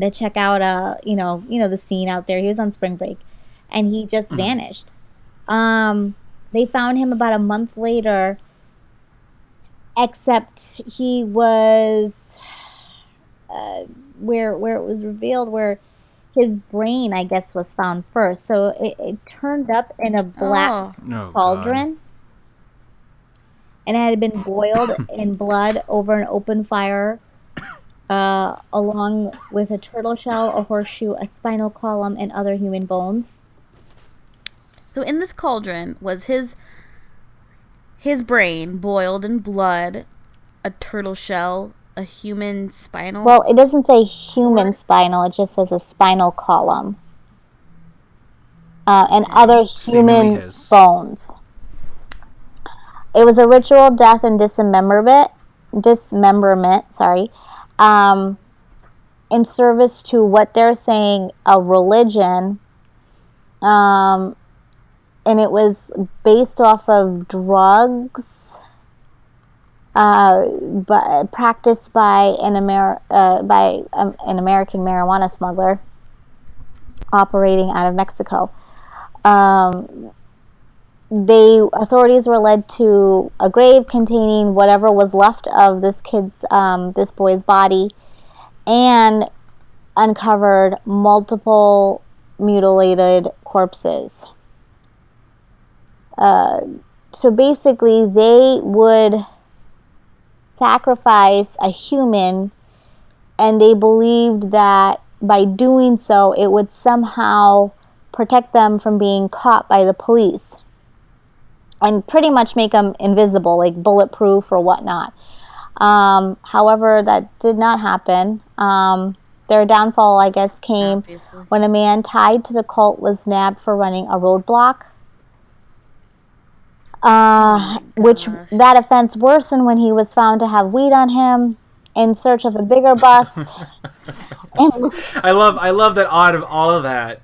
to check out, the scene out there. He was on spring break, and he just vanished. They found him about a month later, except he was where it was revealed where his brain, I guess, was found first. So it turned up in a black cauldron. God. And it had been boiled in blood over an open fire, along with a turtle shell, a horseshoe, a spinal column, and other human bones. So in this cauldron was his brain boiled in blood, a turtle shell, a human spinal. Well, it doesn't say human spinal; it just says a spinal column, and other human bones. It was a ritual death and dismemberment, in service to what they're saying a religion, and it was based off of drugs but practiced by an American marijuana smuggler operating out of Mexico. Authorities were led to a grave containing whatever was left of this boy's body, and uncovered multiple mutilated corpses. So basically, they would sacrifice a human, and they believed that by doing so, it would somehow protect them from being caught by the police and pretty much make them invisible, like bulletproof or whatnot. However, that did not happen. Their downfall, I guess, came when a man tied to the cult was nabbed for running a roadblock. Which that offense worsened when he was found to have weed on him in search of a bigger bust. I love that out of all of that,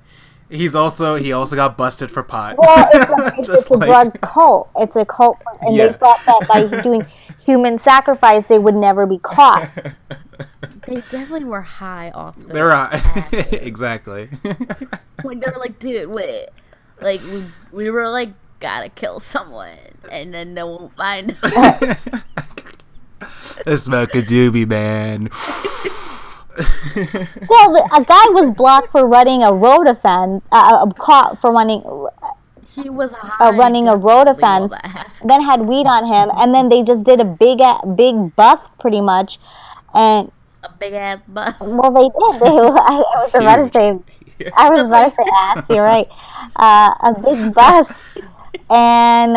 he also got busted for pot. Well, it's a drug cult. It's a cult, and they thought that by doing human sacrifice, they would never be caught. They definitely were high off. They were high. Exactly. Like they were like, dude, wait, like we were like, gotta kill someone, and then no one will find us. Smoke a doobie, man. Well, a guy was blocked for running a road offense, caught for running. He was high, running a road offense, then had weed on him, and then they just did a big bust, pretty much, and a big ass bust. Well, they did. I was about to say ass. You're right. A big bust, and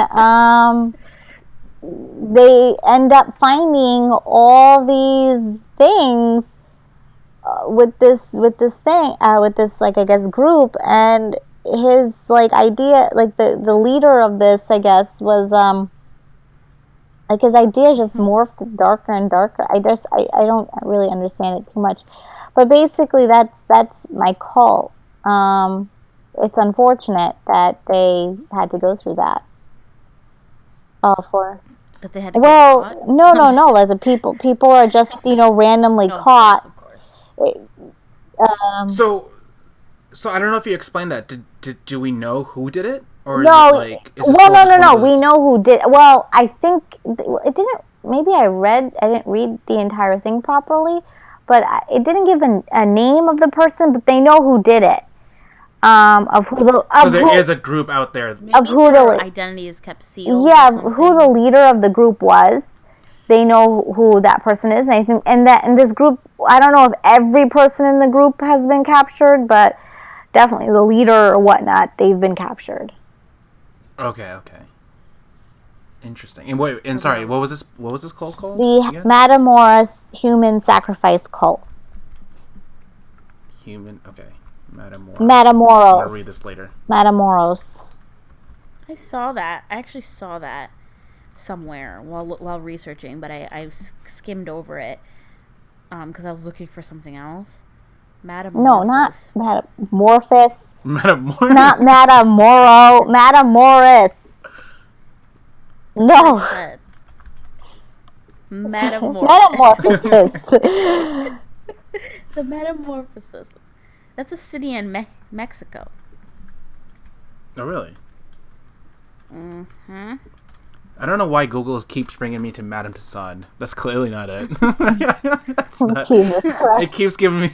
they end up finding all these things with this like, I guess, group, and his like idea, like the leader of this, I guess, was like his idea just morphed darker and darker. I don't really understand it too much, but basically that's my cult. It's unfortunate that they had to go through that. That they had to no. Like the people are just randomly caught. Of course. So I don't know if you explained that. Do we know who did it? Or no. Is it like, no. We know who did. Well, I think it didn't. Maybe I didn't read the entire thing properly, but it didn't give a name of the person. But they know who did it. So there is a group out there. Maybe of who their identity is kept sealed. Yeah, who the leader of the group was. They know who that person is, and I think, and this group, I don't know if every person in the group has been captured, but definitely the leader or whatnot, they've been captured. Okay. Interesting. And sorry, what was this cult called? The again? Matamoros Human Sacrifice Cult. Okay. Matamoros. I'm gonna read this later. Matamoros. I actually saw that somewhere while researching, but I skimmed over it because I was looking for something else. Metamorphosis. No, not Metamorphosis. Metamorphosis. Not Matamoro. Matamoros. No. Metamorphosis. The Metamorphosis. That's a city in Mexico. Oh, really? Mm-hmm. I don't know why Google keeps bringing me to Madame Tussauds. That's clearly not it. It keeps giving me...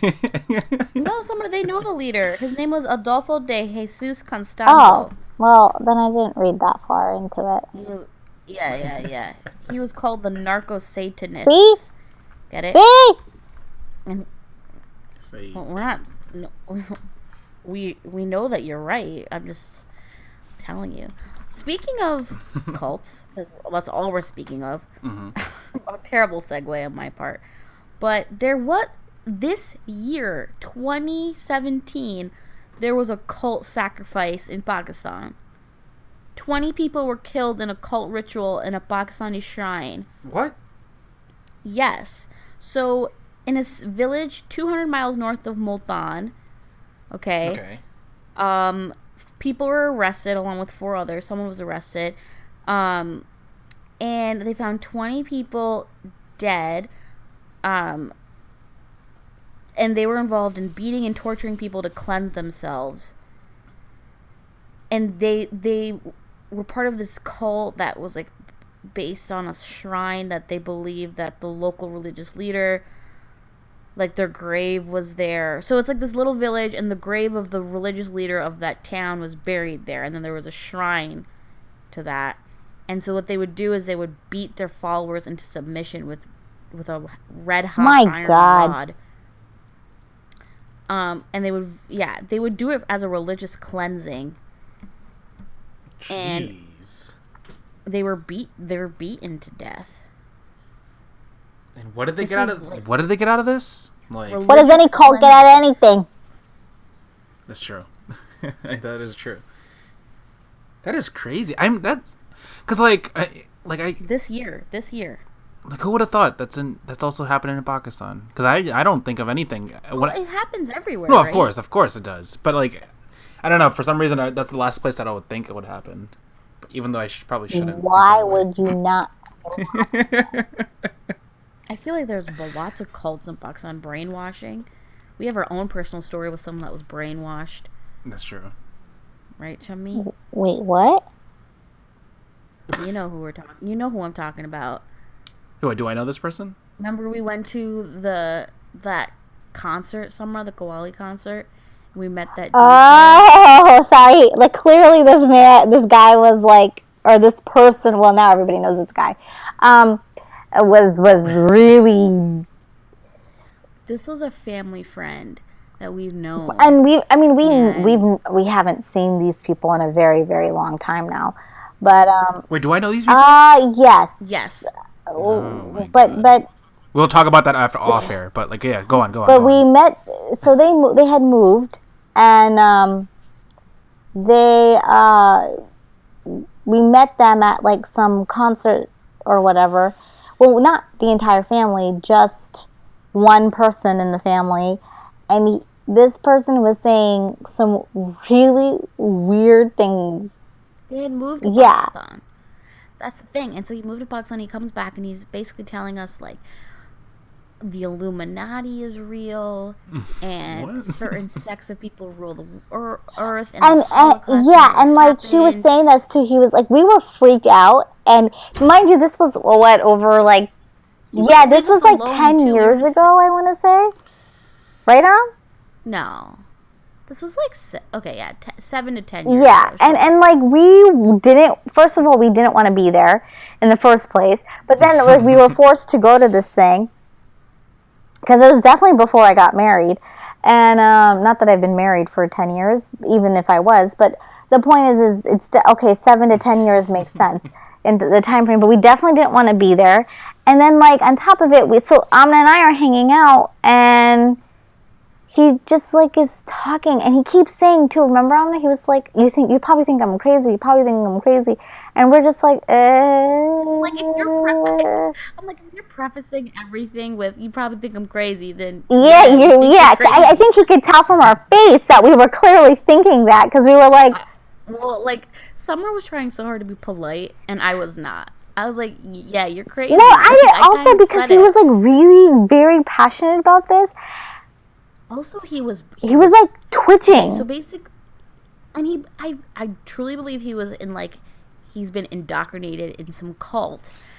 No, they know the leader. His name was Adolfo de Jesus Constanzo. Oh, well, then I didn't read that far into it. Yeah. He was called the narco-satanist. See? Get it? See? And, well, we're not... No, we know that you're right. I'm just telling you. Speaking of cults, that's all we're speaking of. Mm-hmm. A terrible segue on my part. But this year, 2017, there was a cult sacrifice in Pakistan. 20 people were killed in a cult ritual in a Pakistani shrine. What? Yes. So, in a village 200 miles north of Multan, okay. People were arrested along with 4 others. Someone was arrested. and they found 20 people dead. And they were involved in beating and torturing people to cleanse themselves. And they were part of this cult that was like based on a shrine that they believed that the local religious leader, like their grave was there. So it's like this little village, and the grave of the religious leader of that town was buried there, and then there was a shrine to that. And so what they would do is they would beat their followers into submission with a red hot iron rod. And they would do it as a religious cleansing. Jeez. And they were beaten to death. And what did they get out of? What did they get out of this? Like, what does any cult get out of anything? That's true. That is true. That is crazy. Because this year. Like, who would have thought that's also happening in Pakistan? Because I don't think of anything. Well, it happens everywhere. No, right? of course it does. But like, I don't know. For some reason, that's the last place that I would think it would happen. Even though I probably shouldn't. Why would you not? I feel like there's lots of cults in Pakistan. Brainwashing. We have our own personal story with someone that was brainwashed. That's true. Right, Chummy? Wait, what? You know who we're talking. You know who I'm talking about. Who do I know this person? Remember we went to that concert, the Kawali concert. We met that dude. Oh, sorry. Like, clearly this guy was like, or this person, well, now everybody knows this guy, was really... This was a family friend that we've known. And we haven't seen these people in a very, very long time now. But, wait, do I know these people? Yes. Yes. But we'll talk about that after off air. But like, yeah, go on. But we met. So they had moved, and we met them at like some concert or whatever. Well, not the entire family, just one person in the family, and this person was saying some really weird things. They had moved to Pakistan. That's the thing. And so he moved to Pakistan, he comes back, and he's basically telling us, like, the Illuminati is real, and certain sects of people rule the earth. And like, he was saying that too. He was like, we were freaked out. And mind you, this was, over, like, this was like 10 years ago, I want to say. Right on? No. This was like 7 to 10 years. Yeah, and like first of all, we didn't want to be there in the first place. But then like, we were forced to go to this thing because it was definitely before I got married. And not that I've been married for 10 years, even if I was. But the point is it's 7 to 10 years makes sense in the time frame. But we definitely didn't want to be there. And then like on top of it, Amna and I are hanging out, and he just like is talking, and he keeps saying too. Remember, Amna? He was like, "You probably think I'm crazy. You probably think I'm crazy," and we're just like, Like if you're prefacing everything with "you probably think I'm crazy," then I think he could tell from our face that we were clearly thinking that because we were like, like Summer was trying so hard to be polite, and I was not. I was like, "Yeah, you're crazy." No, I did also because he was like really very passionate about this. Also, he was like twitching. So basically, and I truly believe he was he's been indoctrinated in some cults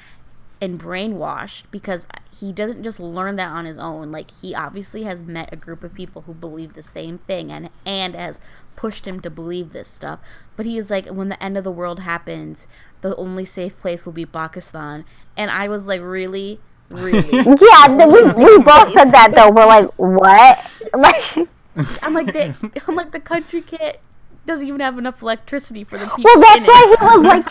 and brainwashed, because he doesn't just learn that on his own. Like, he obviously has met a group of people who believe the same thing and has pushed him to believe this stuff. But he is like, when the end of the world happens, the only safe place will be Pakistan. And I was like, really? We both said that though. We're like, what? Like, I'm like the country doesn't even have enough electricity for the people. Well, that's why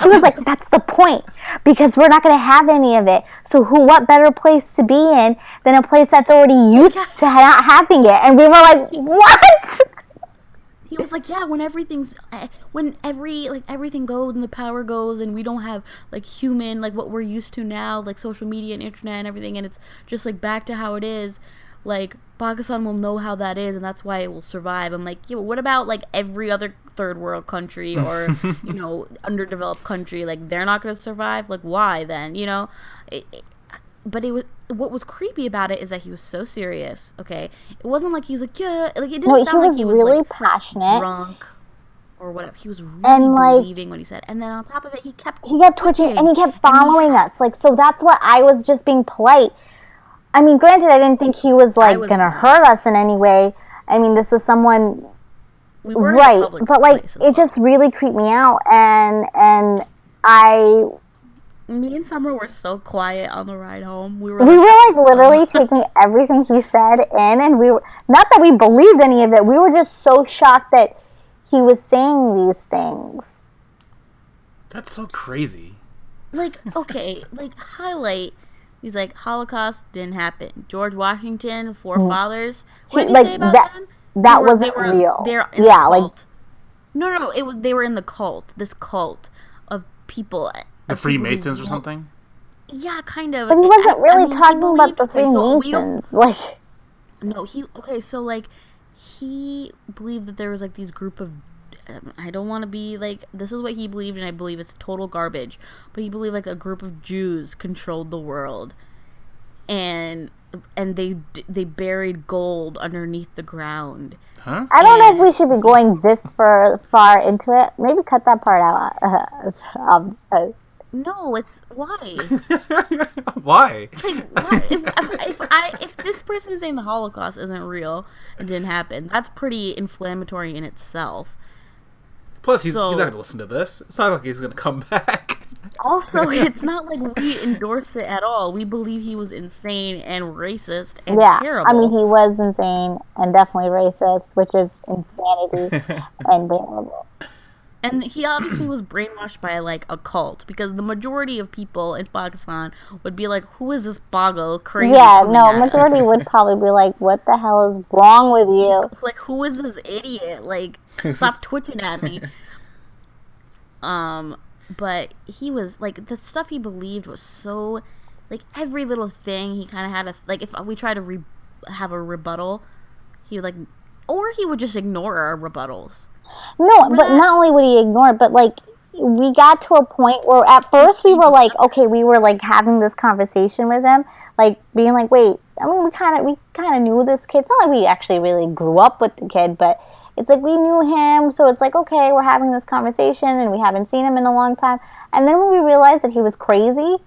he was like, that's the point, because we're not going to have any of it. So what better place to be in than a place that's already used to not having it? And we were like, what? He was like, yeah, when everything goes and the power goes and we don't have like human, like what we're used to now, like social media and internet and everything, and it's just like back to how it is, like Pakistan will know how that is, and that's why it will survive. I'm like, yeah, but what about like every other third world country or, you know, underdeveloped country. Like, they're not going to survive. Like, why then? You know? But what was creepy about it is that he was so serious, okay? It wasn't like he was like, yeah. Like, it didn't sound like he was really like, passionate. Drunk or whatever. He was really and, like, believing what he said. And then on top of it, he kept twitching and he kept following us. Like, so that's what I was just being polite. I mean, granted, I didn't think he was, like, going to hurt us in any way. I mean, this was someone... We were right, in a public but, like, place it just really creeped me out. And me and Summer were so quiet on the ride home. We were like literally taking everything he said in, and we were... Not that we believed any of it. We were just so shocked that he was saying these things. That's so crazy. Like, okay, like, highlight... He's like, Holocaust didn't happen. George Washington, forefathers. What did he say about them? That wasn't real. They're in the cult. No, they were in the cult. This cult of people. The Freemasons or something? Yeah, kind of. But he wasn't really talking about the Freemasons. No, he believed that there was, like, these group of... I don't want to be, like... This is what he believed, and I believe it's total garbage. But he believed, like, a group of Jews controlled the world. And they buried gold underneath the ground. Huh? I don't know if we should be going this far into it. Maybe cut that part out. No, it's... Why? Why? Like, what? If this person is saying the Holocaust isn't real, it didn't happen, that's pretty inflammatory in itself. Plus, he's not going to listen to this. It's not like he's going to come back. Also, it's not like we endorse it at all. We believe he was insane and racist and terrible. I mean, he was insane and definitely racist, which is insanity and terrible. And he obviously was brainwashed by, like, a cult, because the majority of people in Pakistan would be like, who is this boggle crazy? Yeah, no, majority would probably be like, what the hell is wrong with you? Like, who is this idiot? Like, stop twitching at me. But he was, like, the stuff he believed was so, like, every little thing he kind of had like, if we try to have a rebuttal, he would, like, or he would just ignore our rebuttals. No, but not only would he ignore it, but, like, we got to a point where at first we were like, okay, we were, like, having this conversation with him, like, being like, wait, I mean, we kind of knew this kid. It's not like we actually really grew up with the kid, but it's like we knew him, so it's like, okay, we're having this conversation, and we haven't seen him in a long time. And then when we realized that he was crazy,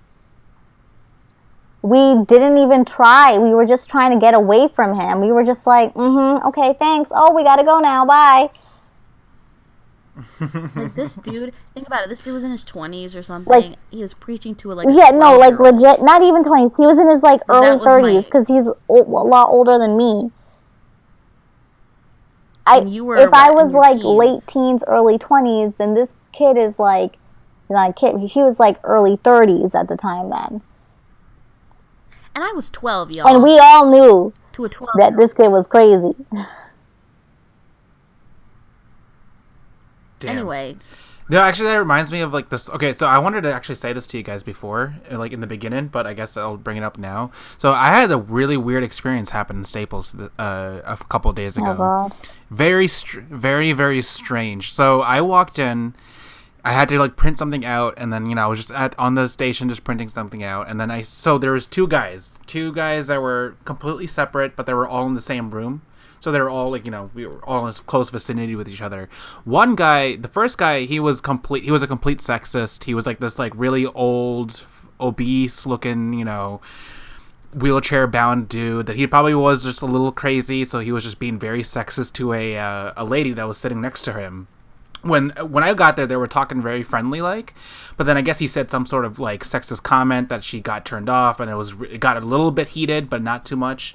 we didn't even try. We were just trying to get away from him. We were just like, okay, thanks. Oh, we gotta go now. Bye. Like, this dude, think about it. This dude was in his 20s or something. Like, he was preaching to like legit, not even 20s. He was in his like early 30s because he's a lot older than me. If I was like teens. Late teens, early 20s, then this kid is like, not a kid. He was like early 30s at the time then. And I was 12, y'all. And we all knew to a 12 that this kid was crazy. Damn. Anyway. No, actually, that reminds me of, like, this. Okay, so I wanted to actually say this to you guys before, like, in the beginning, but I guess I'll bring it up now. So I had a really weird experience happen in Staples a couple of days ago. Oh, God. Very, very strange. So I walked in. I had to, like, print something out, and then, you know, I was just on the station just printing something out, and then so there was two guys that were completely separate, but they were all in the same room. So they were all, like, you know, we were all in close vicinity with each other. One guy, the first guy, he was a complete sexist. He was, like, this, like, really old, obese looking, you know, wheelchair bound dude that he probably was just a little crazy. So he was just being very sexist to a lady that was sitting next to him. When I got there, they were talking very friendly, like, but then I guess he said some sort of, like, sexist comment that she got turned off, and it got a little bit heated, but not too much.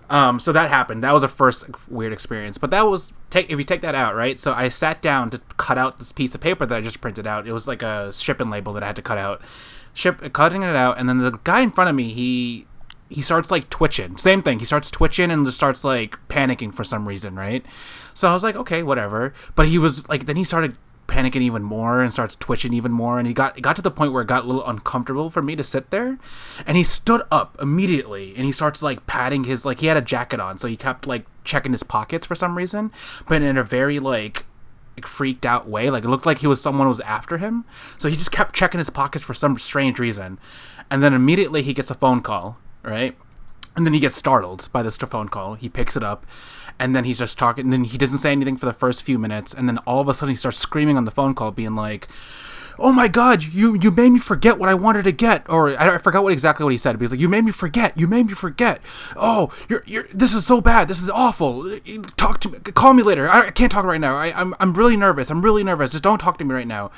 So that happened. That was a first weird experience. But that was, if you take that out, right? So I sat down to cut out this piece of paper that I just printed out. It was like a shipping label that I had to cut out. Cutting it out, and then the guy in front of me, he starts, like, twitching. Same thing. He starts twitching and just starts, like, panicking for some reason, right? So I was like, okay, whatever. But he was, like, then he started panicking even more and starts twitching even more, and it got to the point where it got a little uncomfortable for me to sit there, and he stood up immediately, and he starts, like, patting his, like, he had a jacket on, so he kept, like, checking his pockets for some reason, but in a very, like, freaked out way. Like, it looked like someone was after him. So he just kept checking his pockets for some strange reason. And then immediately he gets a phone call, right? And then he gets startled by this phone call. He picks it up, and then he's just talking. And then he doesn't say anything for the first few minutes. And then all of a sudden he starts screaming on the phone call, being like, "Oh my God, you made me forget what I wanted to get." Or I forgot exactly what he said. But he's like, "You made me forget. You made me forget. Oh, you're this is so bad. This is awful. Talk to me. Call me later. I can't talk right now. I'm really nervous. I'm really nervous. Just don't talk to me right now."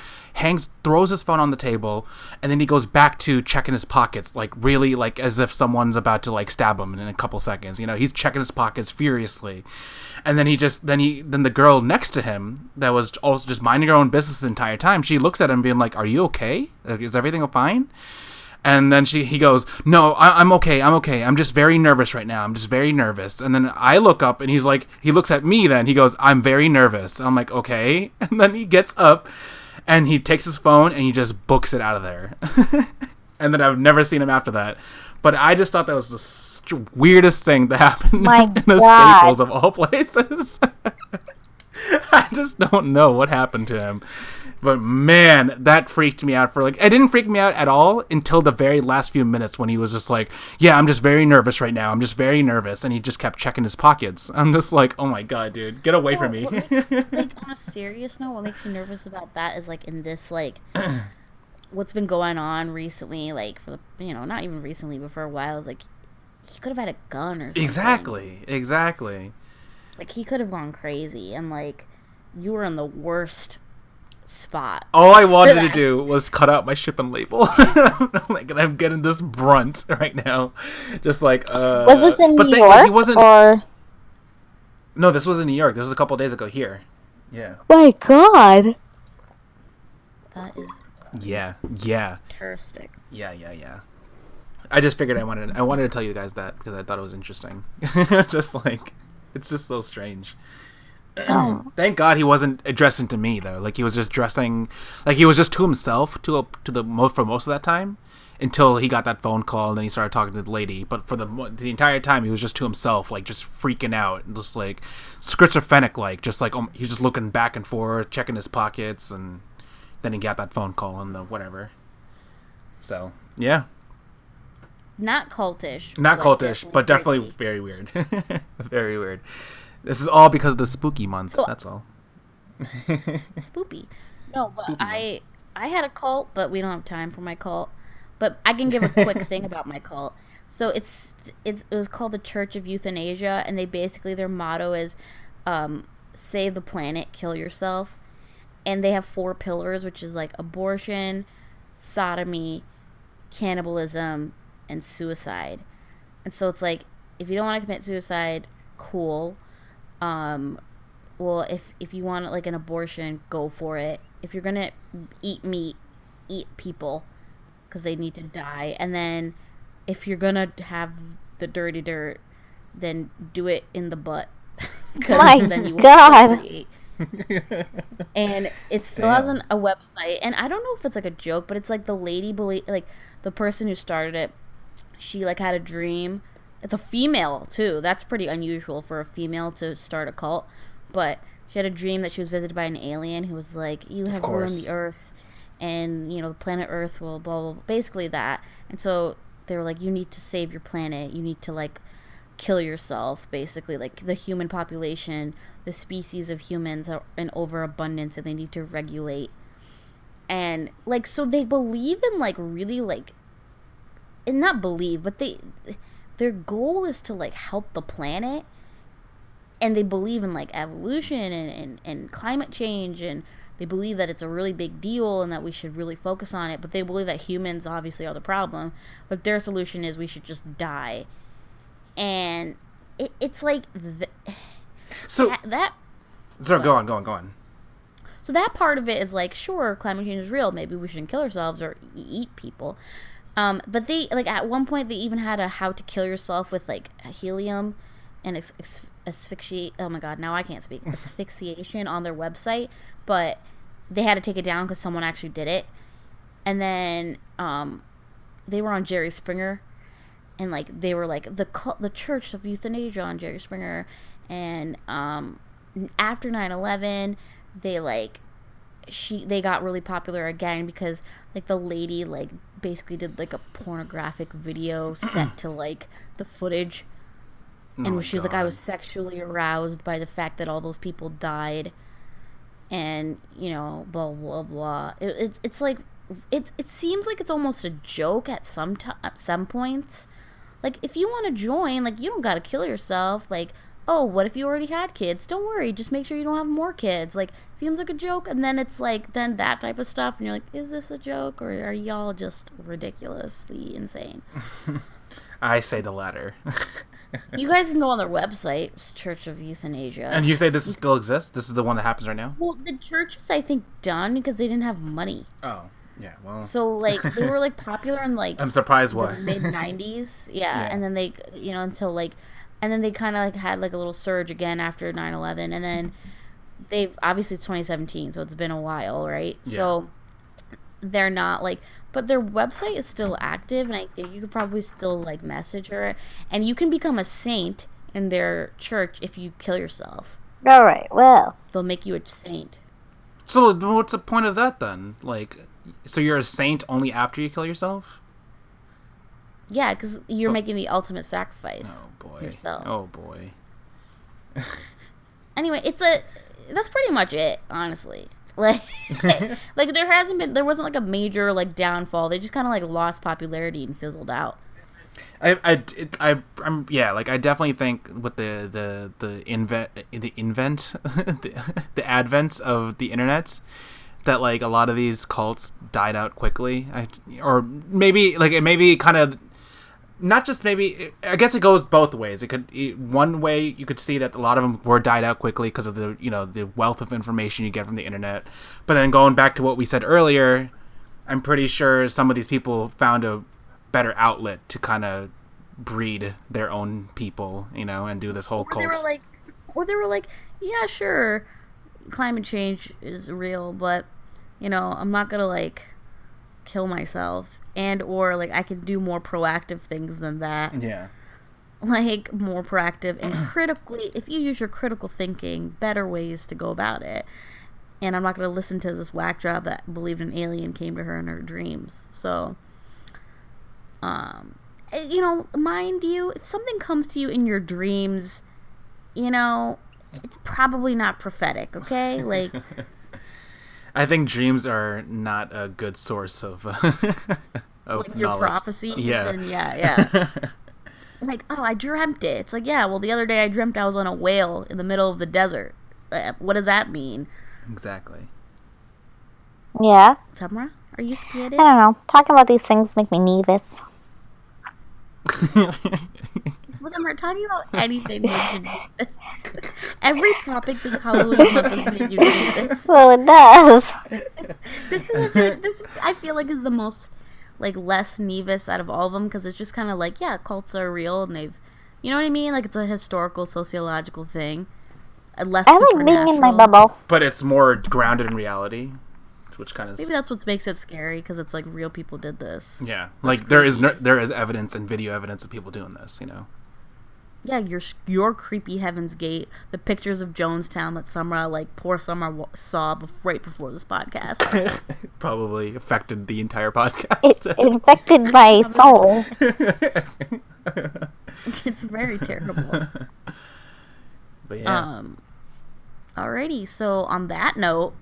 Throws his phone on the table, and then he goes back to checking his pockets, like really, like as if someone's about to like stab him in a couple seconds. He's checking his pockets furiously. And then then the girl next to him that was also just minding her own business the entire time, she looks at him being like, "Are you okay? Is everything fine?" And then he goes, "No, I'm okay. I'm okay. I'm just very nervous right now. I'm just very nervous." And then I look up and he looks at me then. He goes, "I'm very nervous." And I'm like, "Okay." And then he gets up and he takes his phone and he just books it out of there. And then I've never seen him after that. But I just thought that was the weirdest thing that happened in the Staples of all places. I just don't know what happened to him. But man, that freaked me out it didn't freak me out at all until the very last few minutes when he was just like, "Yeah, I'm just very nervous right now. I'm just very nervous." And he just kept checking his pockets. I'm just like, oh my God, dude, get away from me. On a serious note, what makes me nervous about that is in this what's been going on recently, for the, not even recently, but for a while, is he could have had a gun or something. Exactly. He could have gone crazy, and you were in the worst spot. All I wanted to do was cut out my shipping label. And I'm getting this brunt right now. Just was this in New York? He wasn't. Or... No, this was in New York. This was a couple days ago here. Yeah. My God. That is. Yeah. Touristic. Yeah. I just figured I wanted to tell you guys that because I thought it was interesting. It's just so strange. Thank God he wasn't addressing to me though. He was just dressing, he was just to himself for most of that time until he got that phone call and then he started talking to the lady. But for the entire time he was just to himself, just freaking out and just schizophrenic, he's just looking back and forth, checking his pockets, and then he got that phone call and the whatever. So yeah. Not cultish, but definitely very weird. Very weird. This is all because of the spooky month. So, that's all. Spooky. No, but I had a cult, but we don't have time for my cult. But I can give a quick thing about my cult. So it was called the Church of Euthanasia, and their motto is save the planet, kill yourself. And they have 4 pillars, which is abortion, sodomy, cannibalism, and suicide. And so it's if you don't want to commit suicide, cool. Well, if you want an abortion, go for it. If you're gonna eat meat, eat people because they need to die. And then if you're gonna have the dirty dirt, then do it in the butt. My then you God. And it still has a website, and I don't know if it's a joke, but it's the lady the person who started it, she had a dream. It's a female too. That's pretty unusual for a female to start a cult. But she had a dream that she was visited by an alien who was "You have ruined the Earth, and the planet Earth will blah blah blah." Basically that. And so they were "You need to save your planet. You need to kill yourself." Basically, the human population, the species of humans are in overabundance, and they need to regulate. And so they believe in really and not believe, but their goal is to help the planet, and they believe in evolution and climate change, and they believe that it's a really big deal and that we should really focus on it. But they believe that humans obviously are the problem, but their solution is we should just die. And it's so that so go on. So that part of it is sure, climate change is real, maybe we shouldn't kill ourselves or eat people. But they at one point they even had a how to kill yourself with helium and asphyxiate. Oh my God, now I can't speak. Asphyxiation on their website, but they had to take it down because someone actually did it. And then they were on Jerry Springer, and they were the Church of Euthanasia on Jerry Springer. And after 9/11, they like they got really popular again because like the lady like basically did like a pornographic video set to like the footage, and she was like, I was sexually aroused by the fact that all those people died, and you know, blah blah blah. It's like it seems like it's almost a joke at some points. Like, if you want to join, like, you don't gotta kill yourself. Like, oh, what if you already had kids? Don't worry, just make sure you don't have more kids. Like, seems like a joke, and then it's like, then that type of stuff, and you're like, is this a joke, or are y'all just ridiculously insane? I say the latter. You guys can go on their website, it's Church of Euthanasia. And you say this still exists? This is the one that happens right now? Well, the church is, I think, done because they didn't have money. Oh. Yeah, well. So, like, they were, like, popular in, like... I'm surprised why. The mid-90s. Yeah, and then they, you know, until, like... And then they kind of, like, had, like, a little surge again after 9/11. And then they've... Obviously, it's 2017, so it's been a while, right? Yeah. So, they're not, like... But their website is still active, and I think you could probably still, like, message her. And you can become a saint in their church if you kill yourself. All right, well. They'll make you a saint. So, what's the point of that, then? Like... So you're a saint only after you kill yourself? Yeah, because you're making the ultimate sacrifice. Oh boy! Yourself. Oh boy! Anyway, that's pretty much it, honestly. Like, like there wasn't like a major like downfall. They just kind of like lost popularity and fizzled out. I'm I definitely think with the advent of the internet, that like a lot of these cults died out quickly, or maybe like it maybe kind of not just maybe. I guess it goes both ways. One way you could see that a lot of them were died out quickly because of the wealth of information you get from the internet. But then going back to what we said earlier, I'm pretty sure some of these people found a better outlet to kind of breed their own people, and do this whole cult. They were like, yeah, sure, climate change is real, but I'm not gonna like kill myself, or like I can do more proactive things than that. Yeah, like more proactive and critically, if you use your critical thinking, better ways to go about it. And I'm not gonna listen to this whack job that believed an alien came to her in her dreams. So mind you, if something comes to you in your dreams, it's probably not prophetic, okay? Like, I think dreams are not a good source of like your knowledge. Prophecies. Yeah. And yeah. Like, oh, I dreamt it. It's like, yeah, well, the other day I dreamt I was on a whale in the middle of the desert. What does that mean? Exactly. Yeah. Tamara, are you scared? I don't know. Talking about these things make me nervous. Wasn't we're talking about anything makes you nervous. Every topic this Halloween month has made you nervous. Well, it does. This I feel like is the most like less nervous out of all of them, because it's just kind of like, yeah, cults are real and they've, you know what I mean? Like, it's a historical, sociological thing. Less I like being in my bubble. But it's more grounded in reality, which kind of maybe that's what makes it scary, because it's like real people did this. Yeah, that's like there is evidence and video evidence of people doing this. Yeah, your creepy Heaven's Gate, the pictures of Jonestown that poor Summer saw right before this podcast. Probably affected the entire podcast. It infected my soul. It's very terrible. But yeah. Alrighty, so on that note,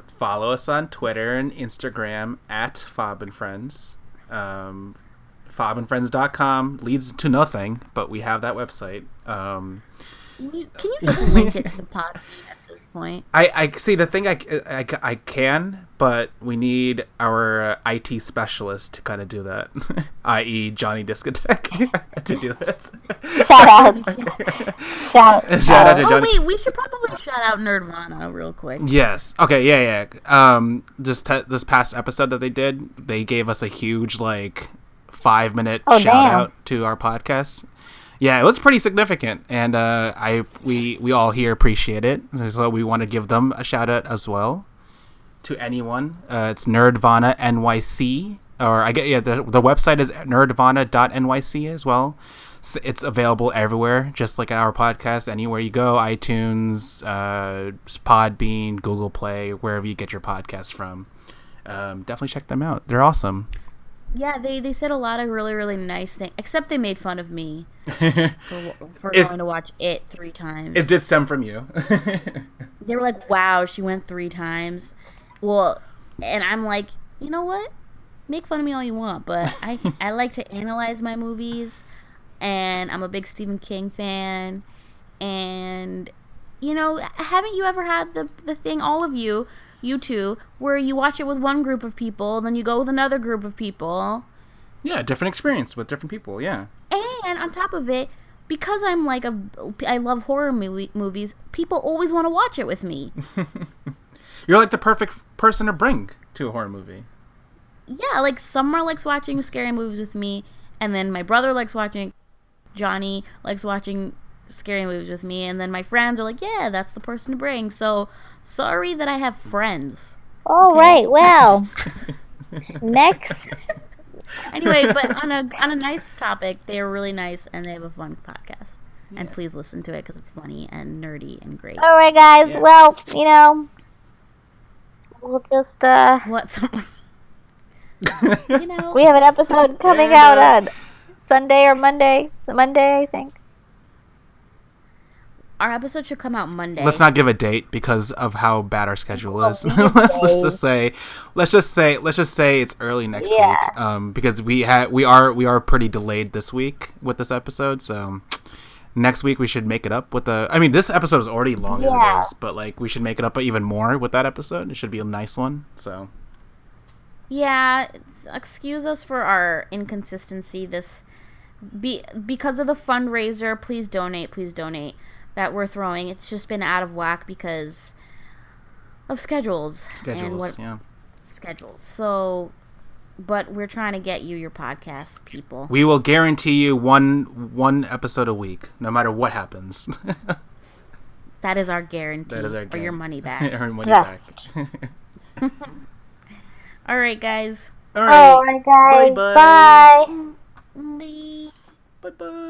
follow us on Twitter and Instagram at FobandFriends. FobandFriends.com leads to nothing, but we have that website. Can you just link it to the podcast at this point? I see the thing. I can, but we need our IT specialist to kind of do that, i.e. Johnny Discotheque, to do this. Shout out to Johnny. Oh wait, we should probably shout out Nerdvana real quick. Yes. Okay. Yeah. Just this past episode that they gave us a huge 5-minute shout out to our podcast. Yeah, it was pretty significant, and we all here appreciate it. So we want to give them a shout out as well. To anyone, it's Nerdvana NYC, or the website is nerdvana.nyc as well. It's available everywhere, just like our podcast. Anywhere you go, iTunes, Podbean, Google Play, wherever you get your podcast from. Definitely check them out. They're awesome. Yeah, they said a lot of really, really nice things. Except they made fun of me for going to watch it 3 times. It did stem from you. They were like, wow, she went 3 times. Well, and I'm like, you know what? Make fun of me all you want, but I like to analyze my movies, and I'm a big Stephen King fan. And, you know, haven't you ever had the thing, all of you two, where you watch it with one group of people, then you go with another group of people? Yeah, different experience with different people, yeah. And on top of it, because I'm like I love horror movies, people always want to watch it with me. You're like the perfect person to bring to a horror movie. Yeah, like Summer likes watching scary movies with me, and then my brother likes watching, Johnny likes watching scary movies with me, and then my friends are like, yeah, that's the person to bring. So sorry that I have friends. All right, well, next. Anyway, but on a nice topic, they are really nice, and they have a fun podcast. Yeah. And please listen to it because it's funny and nerdy and great. All right, guys. Yes. Well, you know, we'll just what? Summer? You know, we have an episode coming out on Sunday or Monday. Monday, I think. Our episode should come out Monday. Let's not give a date because of how bad our schedule is. let's just say it's early next week. Because we are pretty delayed this week with this episode. So next week we should make it up with the. I mean, this episode is already long as it is, but like we should make it up even more with that episode. It should be a nice one. So. Yeah, excuse us for our inconsistency. Because of the fundraiser, please donate. That we're throwing. It's just been out of whack because of schedules. Schedules. So, but we're trying to get you your podcast, people. We will guarantee you one episode a week, no matter what happens. That is our guarantee. Or your money back. Or money back. All right, guys. All right, guys. Bye. Bye. Bye. Bye.